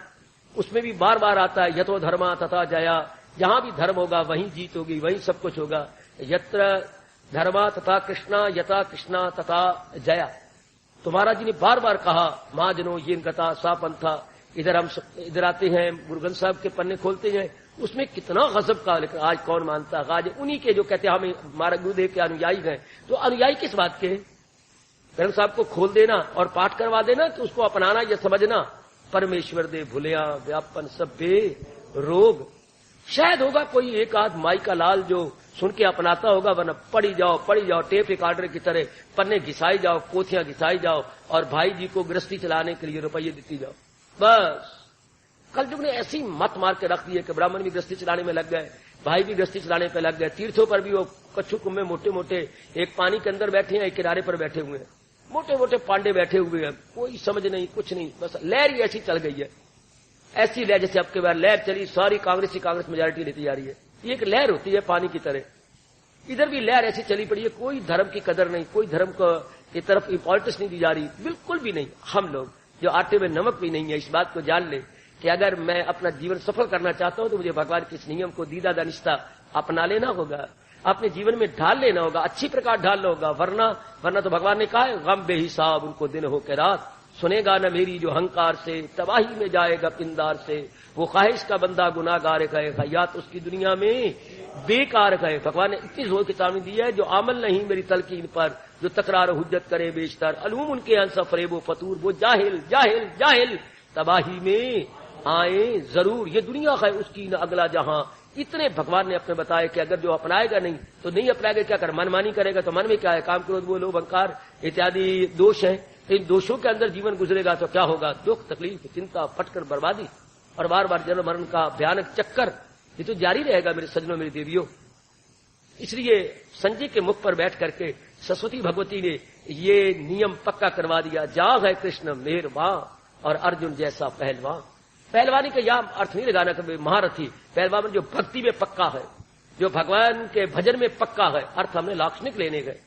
उसमें भी बार बार आता है यतो धर्मा तथा जया। जहां भी धर्म होगा वहीं जीत होगी, वहीं सब कुछ होगा। यत्र धर्मा तथा कृष्णा, यथा कृष्णा तथा जया। तो महाराज जी ने बार बार कहा, महाजनो ये गता सा पंथा। इधर हम इधर आते हैं, गुरु ग्रंथ साहब के पन्ने खोलते हैं, उसमें कितना गजब का, लेकिन आज कौन मानता है? आज उन्हीं के जो कहते हैं हमें हमारे गुरुदेव के अनुयायी हैं। तो अनुयायी किस बात के? ग्रंथ साहब को खोल देना और पाठ करवा देना, तो उसको अपनाना, यह समझना परमेश्वर दे भुलिया व्यापन सभ्य रोग। शायद होगा कोई एक आध माई का लाल जो सुन के अपनाता होगा, वरना पढ़ी जाओ, टेप रिकॉर्डर की तरह पन्ने घिसाई जाओ, पोथियां घिसाई जाओ, और भाई जी को गृहस्थी चलाने के लिए रुपये देती जाओ। बस कल युग ने ऐसी मत मार के रख दी है कि ब्राह्मण भी गृहस्थी चलाने में लग गए, भाई भी गृहस्थी चलाने पे लग गए। तीर्थों पर भी वो कच्छु कुंभ में मोटे मोटे एक पानी के अंदर बैठे हैं, एक किनारे पर बैठे हुए हैं, मोटे मोटे पांडे बैठे हुए हैं, कोई समझ नहीं, कुछ नहीं, बस लहर ही ऐसी चल गई है। ऐसी लहर जैसे आपके बार लहर चली, सारी कांग्रेस मेजॉरिटी लेती जा रही है। ये एक लहर होती है पानी की तरह। इधर भी लहर ऐसी चली पड़ी है, कोई धर्म की कदर नहीं, कोई धर्म की तरफ इंपॉर्टेंस नहीं दी जा रही, बिल्कुल भी नहीं। हम लोग जो आटे में नमक भी नहीं है, इस बात को जान ले कि अगर मैं अपना जीवन सफल करना चाहता हूं तो मुझे भगवान के इस नियम को दीदा दानिस्ता अपना लेना होगा, अपने जीवन में ढाल लेना होगा, अच्छी प्रकार ढालना होगा। वरना तो भगवान ने कहा है, गम बेहिसाब उनको दिन हो के रात, सुनेगा न मेरी जो अहंकार से, तबाही में जाएगा पिंदार से। वो ख्वाहिश का बंदा गुनाहगार कहेगा, या तो उसकी दुनिया में बेकार कहे। भगवान ने इतनी जोर की चेतावनी दी है, जो अमल नहीं मेरी तलकीन पर, जो तकरार हुज्जत करे बेशतर, अलूम उनके अंस फरेबो फतूर, वो जाहिल जाहिल जाहिल तबाही में आए जरूर। ये दुनिया है उसकी न अगला जहां। इतने भगवान ने अपने बताए कि अगर जो अपनाएगा नहीं तो नहीं अपनाएगा, क्या कर, मनमानी करेगा तो मन में क्या है, काम क्रोध वो लोभ अहंकार इत्यादि दोष है। इन दोषों के अंदर जीवन गुजरेगा तो क्या होगा, दुख तकलीफ चिंता फटकर बर्बादी और बार बार जन्म मरण का भयानक चक्कर, ये तो जारी रहेगा मेरे सज्जनों मेरी देवियों। इसलिए संजय के मुख पर बैठ करके सरस्वती भगवती ने ये नियम पक्का करवा दिया, जा है कृष्ण मेहरबान और अर्जुन जैसा पहलवान। पहलवानी का यह अर्थ नहीं लगाना कि महारथी, पहलवान जो भक्ति में पक्का है, जो भगवान के भजन में पक्का है, अर्थ हमने लाक्षणिक लेने गए।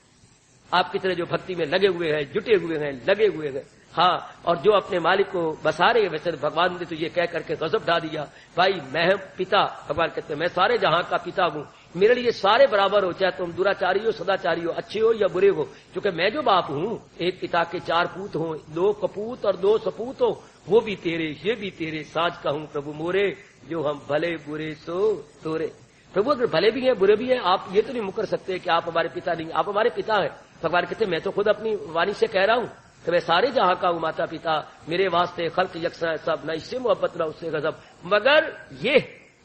आपकी तरह जो भक्ति में लगे हुए हैं, जुटे हुए हैं, लगे हुए हैं, हाँ, और जो अपने मालिक को बसा रहे हैं। वैसे भगवान ने तो ये कह करके गजब ढा दिया, भाई मैं पिता, भगवान कहते हैं मैं सारे जहां का पिता हूं, मेरे लिए सारे बराबर हो, चाहे तुम दुराचारी हो, सदाचारी हो, अच्छे हो या बुरे हो, क्योंकि मैं जो बाप हूं, एक पिता के 4 पूत हो, 2 कपूत और 2 सपूत हो, वो भी तेरे ये भी तेरे, साज कहूं प्रभु मोरे, जो हम भले बुरे सो तोरे। प्रभु अगर भले भी हैं बुरे भी हैं, आप ये तो नहीं मुकर सकते कि आप हमारे पिता नहीं, आप हमारे पिता हैं। भगवान कहते मैं तो खुद अपनी वाणी से कह रहा हूं कि मैं सारे जहां का हूं माता पिता, मेरे वास्ते खल्क यकसा है सब, न इससे मोहब्बत न उससे गजब, मगर ये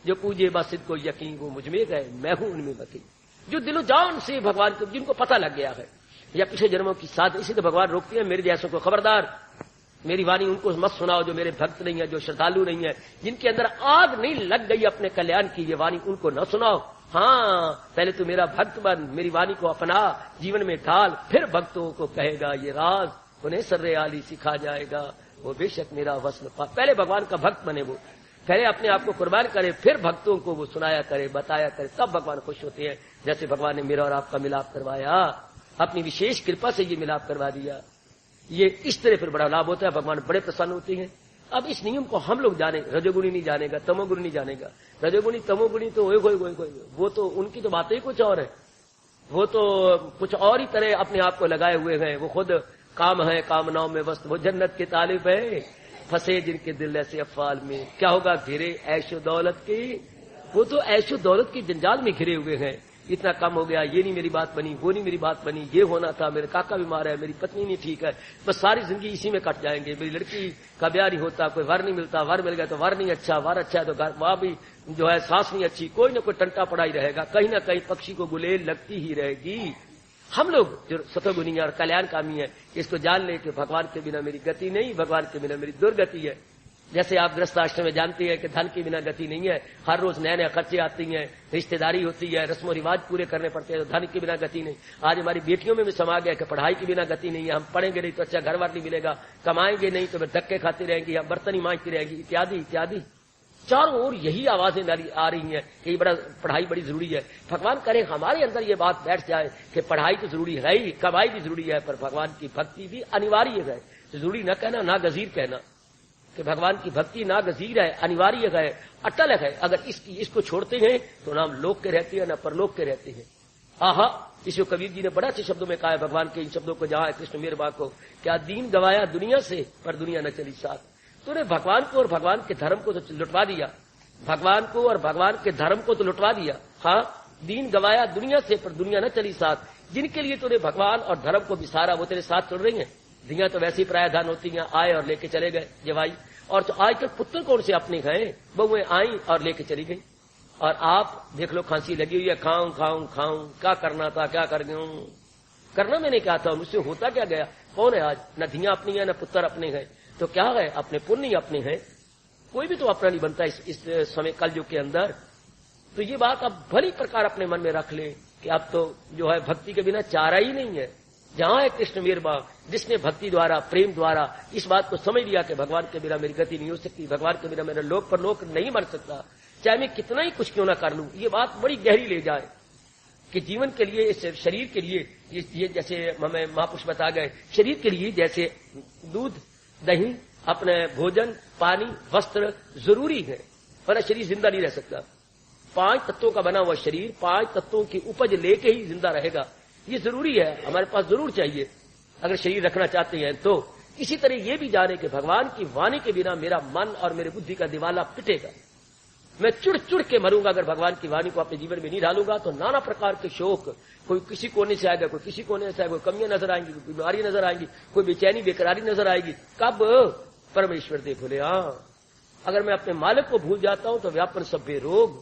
जो पूजे बासिद को यकीन वो मुझमें गए, मैं हूं उनमें बकी। जो दिलो जान से भगवान को जिनको पता लग गया है या पिछले जन्मों की साथ, इसी तो भगवान रोकते हैं मेरे जैसों को, खबरदार मेरी वाणी उनको मत सुनाओ जो मेरे भक्त नहीं है, जो श्रद्धालु नहीं है, जिनके अंदर आग नहीं लग गई अपने कल्याण की, ये वाणी उनको न सुनाओ। हाँ, पहले तो मेरा भक्त बन, मेरी वाणी को अपना जीवन में ढाल, फिर भक्तों को कहेगा ये राज, उन्हें सर्रे आली सिखा जाएगा, वो बेशक मेरा वस्न पा। पहले भगवान का भक्त बने, वो पहले अपने आप को कुर्बान करे, फिर भक्तों को वो सुनाया करे, बताया करे, तब भगवान खुश होते हैं। जैसे भगवान ने मेरा और आपका मिलाप करवाया, अपनी विशेष कृपा से ये मिलाप करवा दिया, ये इस तरह फिर बड़ा लाभ होता है, भगवान बड़े प्रसन्न होते हैं। अब इस नियम को हम लोग जाने, रजोगुणी नहीं जानेगा, तमोगुणी नहीं जानेगा। रजोगुणी तमोगुणी तो वो तो उनकी तो बातें ही कुछ और है, वो तो कुछ और ही तरह अपने आप को लगाए हुए हैं। वो खुद काम है, कामनाओं में वस्त, वो जन्नत के तालिब है, फंसे जिनके दिल ऐसे अफवाल में, क्या होगा घिरे ऐशो दौलत की, वो तो ऐशो दौलत की जंजाल में घिरे हुए हैं। इतना कम हो गया, ये नहीं मेरी बात बनी, वो नहीं मेरी बात बनी, ये होना था, मेरे काका बीमार है, मेरी पत्नी नहीं ठीक है, बस सारी जिंदगी इसी में कट जाएंगे। मेरी लड़की का ब्याह नहीं होता, कोई वर नहीं मिलता, वर मिल गया तो वर नहीं अच्छा, वर अच्छा है तो वहां भी जो है सांस नहीं अच्छी, कोई ना कोई टंटा पड़ा ही रहेगा, कहीं ना कहीं पक्षी को गुलेल लगती ही रहेगी। हम लोग जो सतोगुणी और कल्याणकामी है, इसको जान ले कि भगवान के बिना मेरी गति नहीं, भगवान के बिना मेरी दुर्गति है। जैसे आप गृहस्थ आश्रम में जानते हैं कि धन के बिना गति नहीं है, हर रोज नए नए खर्चे आती हैं, रिश्तेदारी होती है, रस्म रिवाज पूरे करने पड़ते हैं, तो धन के बिना गति नहीं। आज हमारी बेटियों में भी समा गया कि पढ़ाई के बिना गति नहीं है, हम पढ़ेंगे नहीं तो अच्छा घर बार नहीं मिलेगा, कमाएंगे नहीं तो फिर धक्के खाती रहेंगी, हम बर्तन ही मांझती रहेंगी, इत्यादि इत्यादि। चारों ओर यही आवाजें आ रही हैं कि बड़ा पढ़ाई बड़ी जरूरी है। भगवान करे हमारे अंदर ये बात बैठ जाए कि पढ़ाई तो जरूरी है ही, कमाई भी जरूरी है, पर भगवान की भक्ति भी अनिवार्य है। जरूरी न कहना, ना गजीर कहना कि भगवान की भक्ति ना गजीर है, अनिवार्य है, अटल है। अगर इसको छोड़ते हैं तो ना हम लोक के रहते हैं, ना परलोक के रहते हैं। आहा, इसको कबीर जी ने बड़ा अच्छे शब्दों में कहा है, भगवान के इन शब्दों को जहां कृष्ण मेरे बा को, क्या दीन गवाया दुनिया से पर दुनिया न चली साथ। तूने भगवान को और भगवान के धर्म को तो लुटवा दिया, भगवान को और भगवान के धर्म को तो लुटवा दिया। हाँ, दीन गवाया दुनिया से पर दुनिया न चली साथ। जिनके लिए तूने भगवान और धर्म को विसारा वो तेरे साथ चल रही हैं। दिया तो वैसी प्रायधान होती हैं, आए और लेके चले गए जवाई। और तो आजकल पुत्र कौन से अपने गए, बहुएं आई और लेके चली गई। और आप देख लो, खांसी लगी हुई है, खाऊं खाऊं खाऊं, क्या करना था, क्या कर गया करना मैंने क्या था, मुझसे होता क्या गया। कौन है आज, न धिया अपनी है न पुत्र अपने गए, तो क्या है, अपने पुण्य ही अपने हैं। कोई भी तो अपना नहीं बनता इस समय कलयुग के अंदर। तो ये बात आप भली प्रकार अपने मन में रख ले कि अब तो जो है भक्ति के बिना चारा ही नहीं है। जहां है कृष्ण मीरबा, जिसने भक्ति द्वारा, प्रेम द्वारा इस बात को समझ लिया कि भगवान के बिना मेरी गति नहीं हो सकती, भगवान के बिना मेरा लोक पर लोक नहीं बन सकता, चाहे मैं कितना ही कुछ क्यों ना कर लूं। ये बात बड़ी गहरी ले जाए कि जीवन के लिए, इस शरीर के लिए, ये जैसे हमें महापुरुष बता गए, शरीर के लिए जैसे दूध, दही, अपने भोजन, पानी, वस्त्र जरूरी है, वरना शरीर जिंदा नहीं रह सकता। 5 तत्वों का बना हुआ शरीर 5 तत्वों की उपज लेके ही जिंदा रहेगा। ये जरूरी है, हमारे पास जरूर चाहिए अगर शरीर रखना चाहते हैं तो। इसी तरह ये भी जाने कि भगवान की वाणी के बिना मेरा मन और मेरे बुद्धि का दिवाला पिटेगा। मैं चुड़ चुड़ के मरूंगा अगर भगवान की वाणी को अपने जीवन में नहीं डालूंगा। तो नाना प्रकार के शोक, कोई किसी कोने से आएगा, कोई किसी कोने से आएगा, कोई कमियां नजर आएंगी, कोई बीमारी नजर आएंगी, कोई बेचैनी बेकरारी नजर आएगी। कब? परमेश्वर दे भूले। हाँ, अगर मैं अपने मालिक को भूल जाता हूं तो व्यापन सभ्य रोग,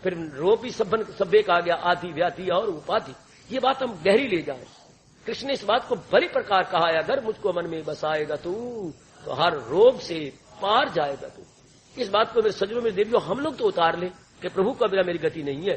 फिर रोग भी सभ्य का आ गया, आदि व्याधि और उपाधि। ये बात हम गहरी ले जाए। कृष्ण ने इस बात को बड़ी प्रकार कहा है, अगर मुझको मन में बसाएगा तू तो हर रोग से पार जाएगा तू। इस बात को मेरे सज्जनों में देवियों हम लोग तो उतार ले कि प्रभु का बिना मेरी गति नहीं है।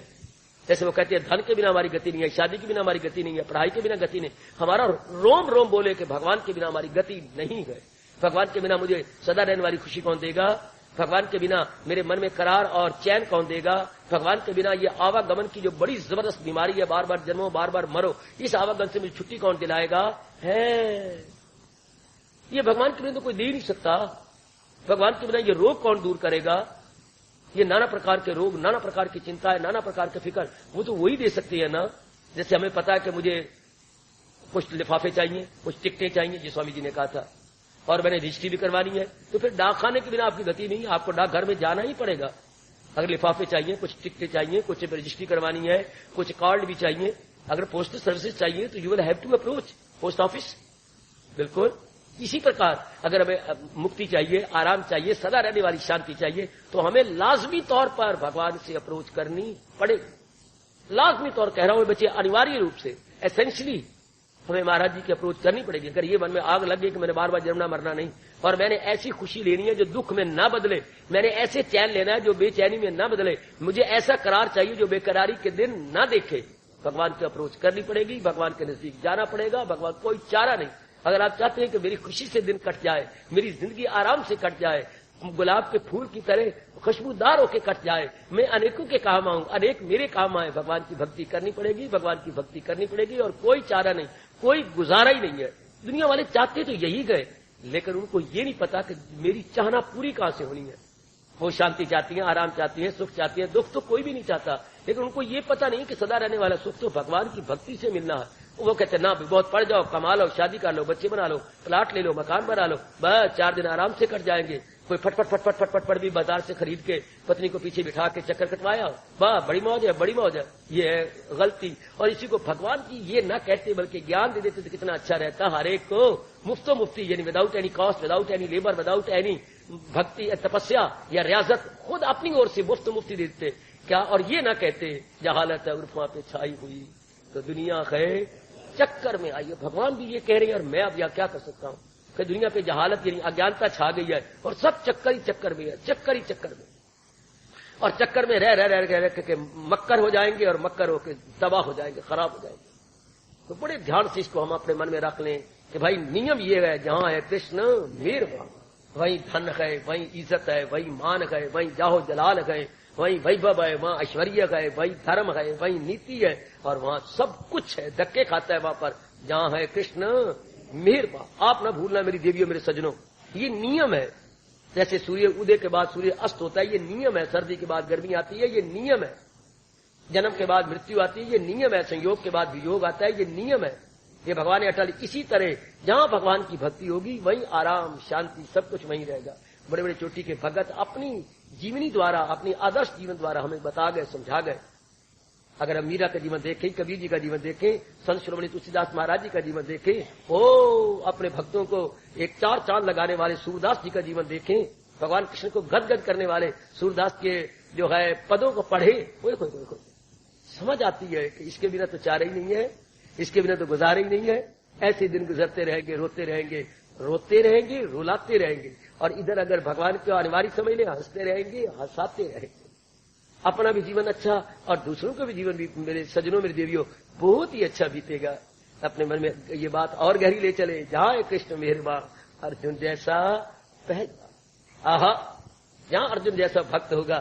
जैसे वो कहते हैं धन के बिना हमारी गति नहीं है, शादी के बिना हमारी गति नहीं है, पढ़ाई के बिना गति नहीं। हमारा रोम रोम बोले कि भगवान के बिना हमारी गति नहीं है। भगवान के बिना मुझे सदा रहने वाली खुशी कौन देगा? भगवान के बिना मेरे मन में करार और चैन कौन देगा? भगवान के बिना ये आवागमन की जो बड़ी जबरदस्त बीमारी है, बार बार जन्मो बार बार मरो, इस आवागमन से मुझे छुट्टी कौन दिलाएगा? है ये भगवान के बिना तो कोई दे नहीं सकता। भगवान के बिना ये रोग कौन दूर करेगा? ये नाना प्रकार के रोग, नाना प्रकार की चिंताएं, नाना प्रकार के फिक्र, वो तो वही दे सकती है ना। जैसे हमें पता है कि मुझे कुछ लिफाफे चाहिए, कुछ टिकटें चाहिए, जो स्वामी जी ने कहा था, और मैंने रजिस्ट्री भी करवानी है, तो फिर डाक खाने के बिना आपकी गति नहीं है, आपको डाक घर में जाना ही पड़ेगा। अगर लिफाफे चाहिए, कुछ टिकटें चाहिए, कुछ रजिस्ट्री करवानी है, कुछ कार्ड भी चाहिए, अगर पोस्टल सर्विसेज चाहिए तो you will have to approach post office. बिल्कुल इसी प्रकार अगर हमें मुक्ति चाहिए, आराम चाहिए, सदा रहने वाली शांति चाहिए, तो हमें लाजमी तौर पर भगवान से अप्रोच करनी पड़ेगी। लाजमी तौर कह रहा हूं बच्चे, अनिवार्य रूप से, एसेंशियली हमें महाराज जी की अप्रोच करनी पड़ेगी। अगर ये मन में आग लग गई कि मैंने बार बार जन्मना मरना नहीं, और मैंने ऐसी खुशी लेनी है जो दुख में ना बदले, मैंने ऐसे चैन लेना है जो बेचैनी में ना बदले, मुझे ऐसा करार चाहिए जो बेकरारी के दिन ना देखे, भगवान की अप्रोच करनी पड़ेगी, भगवान के नजदीक जाना पड़ेगा। भगवान कोई चारा नहीं। अगर आप चाहते हैं कि मेरी खुशी से दिन कट जाए, मेरी जिंदगी आराम से कट जाए, गुलाब के फूल की तरह खुशबूदार होकर कट जाए, मैं अनेकों के काम आऊं, अनेक मेरे काम आए, भगवान की भक्ति करनी पड़ेगी, भगवान की भक्ति करनी पड़ेगी, और कोई चारा नहीं, कोई गुजारा ही नहीं है। दुनिया वाले चाहते तो यही गए, लेकिन उनको ये नहीं पता कि मेरी चाहना पूरी कहां से होनी है। वो शांति चाहती है, आराम चाहती है, सुख चाहती है, दुख तो कोई भी नहीं चाहता, लेकिन उनको ये पता नहीं कि सदा रहने वाला सुख तो भगवान की भक्ति से मिलना है। वो कहते ना बहुत पढ़ जाओ, कमा लो, शादी कर लो, बच्चे बना लो, प्लाट ले लो, मकान बना लो, बस 4 दिन आराम से कट जाएंगे। कोई फटफट फटफट फटफट फट भी बाजार से खरीद के पत्नी को पीछे बिठा के चक्कर कटवाया, वाह बड़ी मौज है, बड़ी मौज है। ये है गलती। और इसी को भगवान की ये ना कहते बल्कि ज्ञान दे देते तो कितना अच्छा रहता। हर एक को मुफ्तो मुफ्ती, यानी without any cost, without any labour, without any भक्ति तपस्या या रियाजत, खुद अपनी ओर से मुफ्त मुफ्ती देते क्या। और ये ना कहते जहालत है उर्फा पे छाई हुई तो दुनिया है चक्कर में आई है। भगवान भी ये कह रहे हैं, और मैं अब यह क्या कर सकता हूं कि दुनिया पे जहालत यानी अज्ञानता छा गई है, और सब चक्कर ही चक्कर में है, चक्कर ही चक्कर में। और चक्कर में रह रह रह रह के मक्कर हो जाएंगे, और मक्कर होकर तबाह हो जाएंगे, खराब हो जाएंगे। तो बड़े ध्यान से इसको हम अपने मन में रख लें कि भाई नियम ये है, जहां है कृष्ण मेहरबान, वहीं धन है, वहीं इज्जत है, वहीं मान है, वहीं जाहो जलाल है, वहीं वैभव है, वहां ऐश्वर्य है, वहीं धर्म है, वहीं नीति है, और वहां सब कुछ है। धक्के खाता है वहां पर जहां है कृष्ण मेहरबान। आप ना भूलना मेरी देवियों, मेरे सज्जनों, ये नियम है। जैसे सूर्य उदय के बाद सूर्य अस्त होता है, ये नियम है। सर्दी के बाद गर्मी आती है, ये नियम है। जन्म के बाद मृत्यु आती है, ये नियम है। संयोग के बाद वियोग आता है, ये नियम है। ये भगवान ने अटल। इसी तरह जहां भगवान की भक्ति होगी वहीं आराम शांति सब कुछ वहीं रहेगा। बड़े बड़े चोटी के भगत अपनी जीवनी द्वारा, अपनी आदर्श जीवन द्वारा हमें बता गए, समझा गए। अगर हम मीरा का जीवन देखें, कबीर जी का जीवन देखें, संत श्रोमणी तुलसीदास महाराज जी का जीवन देखें, अपने भक्तों को एक 4 चांद लगाने वाले सूरदास जी का जीवन देखें, भगवान कृष्ण को गदगद करने वाले सूरदास के जो है पदों को पढ़े, कोई समझ आती है कि इसके बिना तो चारा ही नहीं है, इसके बिना तो गुजारा ही नहीं है। ऐसे दिन गुजरते रहेंगे, रोते रहेंगे, रुलाते रहेंगे, और इधर अगर भगवान को अनिवार्य समझ ले, हंसते रहेंगे, हंसाते रहेंगे। अपना भी जीवन अच्छा और दूसरों का भी जीवन भी, मेरे सज्जनों, मेरी देवियों, बहुत ही अच्छा बीतेगा। अपने मन में ये बात और गहरी ले चले, जहां कृष्ण मेहरबा अर्जुन जैसा पहलवान। आहा, जहां अर्जुन जैसा भक्त होगा,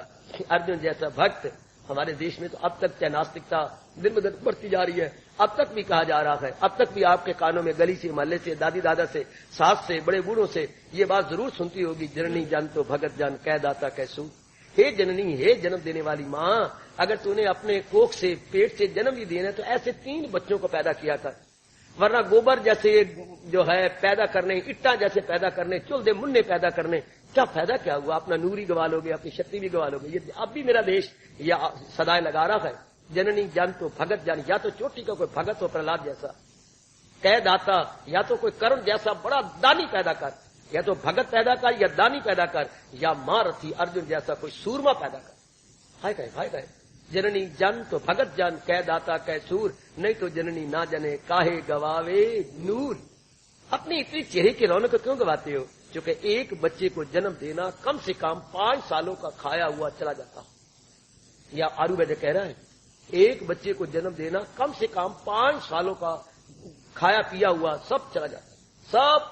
अर्जुन जैसा भक्त। हमारे देश में तो अब तक क्या नास्तिकता दिन ब दिन बढ़ती जा रही है। अब तक भी कहा जा रहा है, अब तक भी आपके कानों में गली से, मोहल्ले से, दादी दादा से, सास से, बड़े बूढ़ों से ये बात जरूर सुनती होगी, जननी जान तो भगत जान, कह दाता कैसू। हे जननी, हे जन्म देने वाली माँ, अगर तूने अपने कोख से, पेट से जन्म भी देना तो ऐसे 3 बच्चों को पैदा किया कर, वरना गोबर जैसे जो है पैदा करने, इट्टा जैसे पैदा करने, चुलदे मुन्ने पैदा करने, क्या फायदा क्या हुआ? अपना नूर ही गवा लोगे, अपनी शक्ति भी गवा लोगे। ये अब भी मेरा देश या सदाएं लगा रहा है, जननी जान तो भगत जान, या तो चोटी का कोई भगत हो प्रहलाद जैसा, कह दाता, या तो कोई कर्ण जैसा बड़ा दानी पैदा कर, या तो भगत पैदा कर या दानी पैदा कर, या महारथी अर्जुन जैसा कोई सूरमा पैदा कर। हाय कहे जननी जान तो भगत जान, कह दाता कह सूर, नहीं तो जननी ना जने काहे गवावे नूर। अपनी इतनी चेहरे की रौनक क्यों गवाते हो? क्योंकि एक बच्चे को जन्म देना कम से कम 5 सालों का खाया हुआ चला जाता हो। या आयुर्वेद कह रहा है, एक बच्चे को जन्म देना कम से कम 5 सालों का खाया पिया हुआ सब चला जाता है, सब।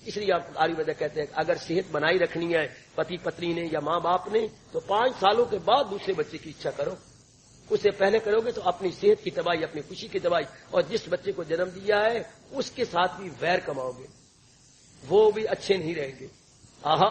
इसलिए आप आयुर्वेद कहते हैं अगर सेहत बनाई रखनी है पति पत्नी ने या माँ बाप ने, तो 5 सालों के बाद दूसरे बच्चे की इच्छा करो। उससे पहले करोगे तो अपनी सेहत की दवाई, अपनी खुशी की दवाई, और जिस बच्चे को जन्म दिया है उसके साथ भी वैर कमाओगे, वो भी अच्छे नहीं रहेंगे। आहा,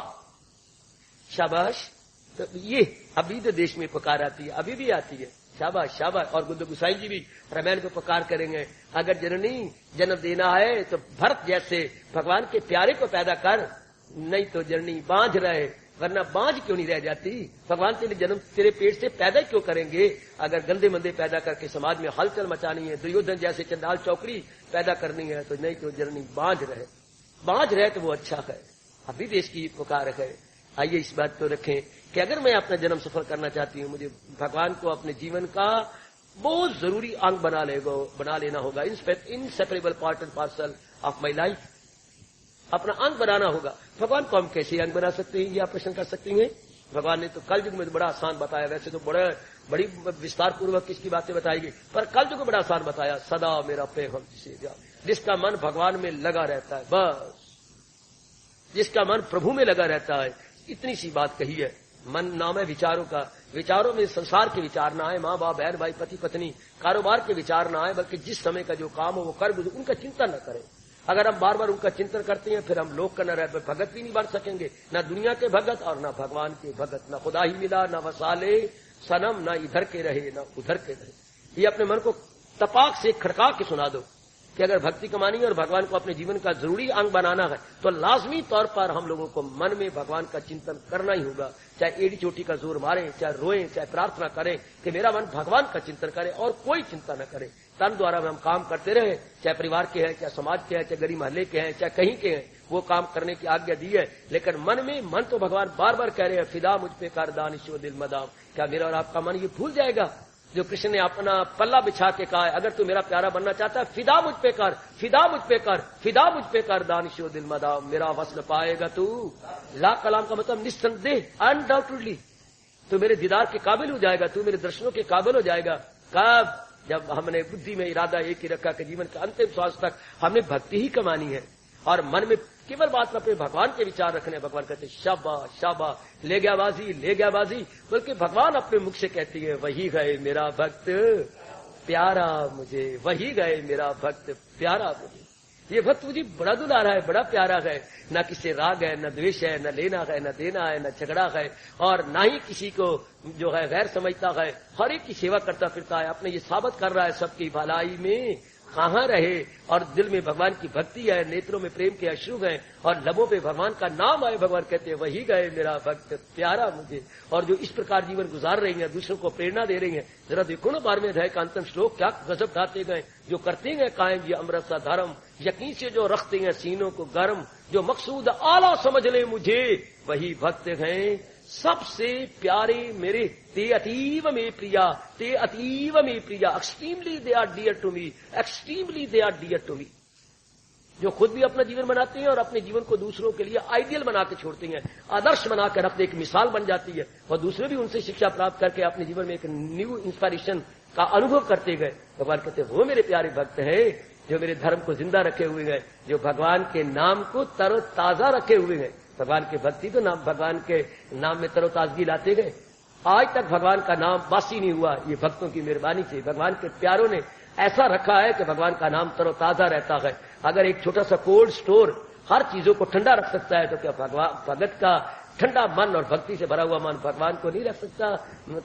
शाबाश। तो ये अभी तो देश में पुकार आती है, अभी भी आती है, शाबाश शाबाश। और गुरु गोसाई जी भी रामायण को पुकार करेंगे, अगर जननी जन्म देना है तो भरत जैसे भगवान के प्यारे को पैदा कर, नहीं तो जननी बांझ रहे, वरना बांझ क्यों नहीं रह जाती? भगवान तेरे जन्म तेरे पेट से पैदा क्यों करेंगे? अगर गंदे मंदे पैदा करके समाज में हलचल मचानी है, दुर्योधन जैसे चंडाल चौकड़ी पैदा करनी है, तो नहीं तो जननी बांझ रहे तो वो अच्छा है। अभी देश की पुकार है। आइए इस बात को रखें कि अगर मैं अपना जन्म सफल करना चाहती हूँ, मुझे भगवान को अपने जीवन का बहुत जरूरी अंग बना लेना होगा, inseparable part and parcel of my life. अपना अंग बनाना होगा। भगवान को हम कैसे अंग बना सकते हैं, ये आप प्रश्न कर सकती हैं। भगवान ने तो कल युग में बड़ा आसान बताया, वैसे तो बड़ी विस्तार पूर्वक इसकी बातें बताई गई, पर कल युग में बड़ा आसान बताया। सदा मेरा पैगम जिसका मन भगवान में लगा रहता है, बस जिसका मन प्रभु में लगा रहता है, इतनी सी बात कही है। मन नाम है विचारों का, विचारों में संसार के विचार ना आए, माँ बाप बहन भाई पति पत्नी कारोबार के विचार ना आए, बल्कि जिस समय का जो काम हो वो कर गुजरे, उनका चिंतन न करें। अगर हम बार बार उनका चिंतन करते हैं, फिर हम लोग का न रह भगत भी नहीं बन सकेंगे, न दुनिया के भगत और न भगवान के भगत। न खुदा ही मिला न वसाले सनम, न इधर के रहे न उधर के रहे। ये अपने मन को तपाक से खड़का के सुना दो कि अगर भक्ति कमानी है और भगवान को अपने जीवन का जरूरी अंग बनाना है, तो लाजमी तौर पर हम लोगों को मन में भगवान का चिंतन करना ही होगा। चाहे एड़ी चोटी का जोर मारें, चाहे रोएं, चाहे प्रार्थना करें कि मेरा मन भगवान का चिंतन करे और कोई चिंता न करे। तन द्वारा हम काम करते रहे, चाहे परिवार के हैं, चाहे समाज के हैं, चाहे गरीब मोहल्ले के हैं, चाहे कहीं के हैं, वो काम करने की आज्ञा दी है। लेकिन मन तो भगवान बार बार कह रहे हैं, फिदा मुझ पे कर दानिशो दिल मदाम। क्या मेरा और आपका मन ये भूल जाएगा जो कृष्ण ने अपना पल्ला बिछा के कहा है, अगर तू मेरा प्यारा बनना चाहता है, फिदा मुझ पे कर, फिदा मुझ पे कर, फिदा मुझ पे कर दानिशो दिल मदाम। मेरा वस्ल पाएगा तू। ला कलाम का मतलब निस्संदेह, अनडाउटेडली तू मेरे दीदार के काबिल हो जाएगा, तू मेरे दर्शनों के काबिल हो जाएगा। कब? जब हमने बुद्धि में इरादा एक ही रखा कि जीवन के अंतिम श्वास तक हमने भक्ति ही कमानी है, और मन में केवल बात अपने भगवान के विचार रखने। भगवान कहते शाबाश शाबाश, ले गया बाजी, बल्कि भगवान अपने मुख से कहती है, वही गए मेरा भक्त प्यारा मुझे, वही गए मेरा भक्त प्यारा मुझे। ये भक्त मुझे बड़ा दुलारा है, बड़ा प्यारा है, न किसी राग है, न द्वेष है, न लेना है, न देना है, न झगड़ा है, और न ही किसी को जो है गैर समझता है। हर एक की सेवा करता फिरता है, अपने ये साबित कर रहा है सबकी भलाई में कहाँ रहे, और दिल में भगवान की भक्ति है, नेत्रों में प्रेम के अश्रु हैं, और लबों पे भगवान का नाम आए। भगवान कहते हैं, वही गए मेरा भक्त प्यारा मुझे। और जो इस प्रकार जीवन गुजार रही हैं, दूसरों को प्रेरणा दे रही हैं, जरा देखो ना 12वें अध्याय का अंतिम श्लोक, क्या गजब गाते गए। जो करते हैं कायम ये अमृत सा धर्म, यकीन से जो रखते हैं सीनों को गर्म, जो मकसूद आला समझ ले मुझे, वही भक्त हैं सबसे प्यारे मेरे। ते अतीव में प्रिया, ते अतीव में प्रिया, extremely they are dear to me, extremely they are dear to me. जो खुद भी अपना जीवन बनाते हैं और अपने जीवन को दूसरों के लिए आइडियल बना के छोड़ते हैं, आदर्श बना के रखते, एक मिसाल बन जाती है, और दूसरे भी उनसे शिक्षा प्राप्त करके अपने जीवन में एक न्यू इंस्पिरेशन का अनुभव करते गए। भगवान कहते हैं, वो मेरे प्यारे भक्त हैं जो मेरे धर्म को जिंदा रखे हुए हैं, जो भगवान के नाम को तरोताजा रखे हुए हैं। भगवान के भक्ति तो नाम, भगवान के नाम में तरोताजगी लाते गए। आज तक भगवान का नाम बासी नहीं हुआ। ये भक्तों की मेहरबानी से भगवान के प्यारों ने ऐसा रखा है कि भगवान का नाम तरोताजा रहता है। अगर एक छोटा सा कोल्ड स्टोर हर चीजों को ठंडा रख सकता है, तो क्या भगत का ठंडा मन और भक्ति से भरा हुआ मन भगवान को नहीं रख सकता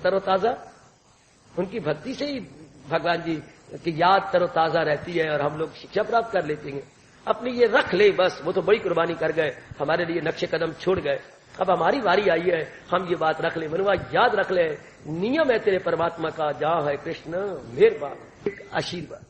तरोताजा? उनकी भक्ति से ही भगवान जी की याद तरोताजा रहती है और हम लोग शिक्षा प्राप्त कर लेते हैं। अपनी ये रख ले बस, वो तो बड़ी कुर्बानी कर गए, हमारे लिए नक्शे कदम छोड़ गए। अब हमारी बारी आई है, हम ये बात रख ले, मनुआ याद रख ले, नियम है तेरे परमात्मा का, जहां है कृष्ण मेहरबान, आशीर्वाद।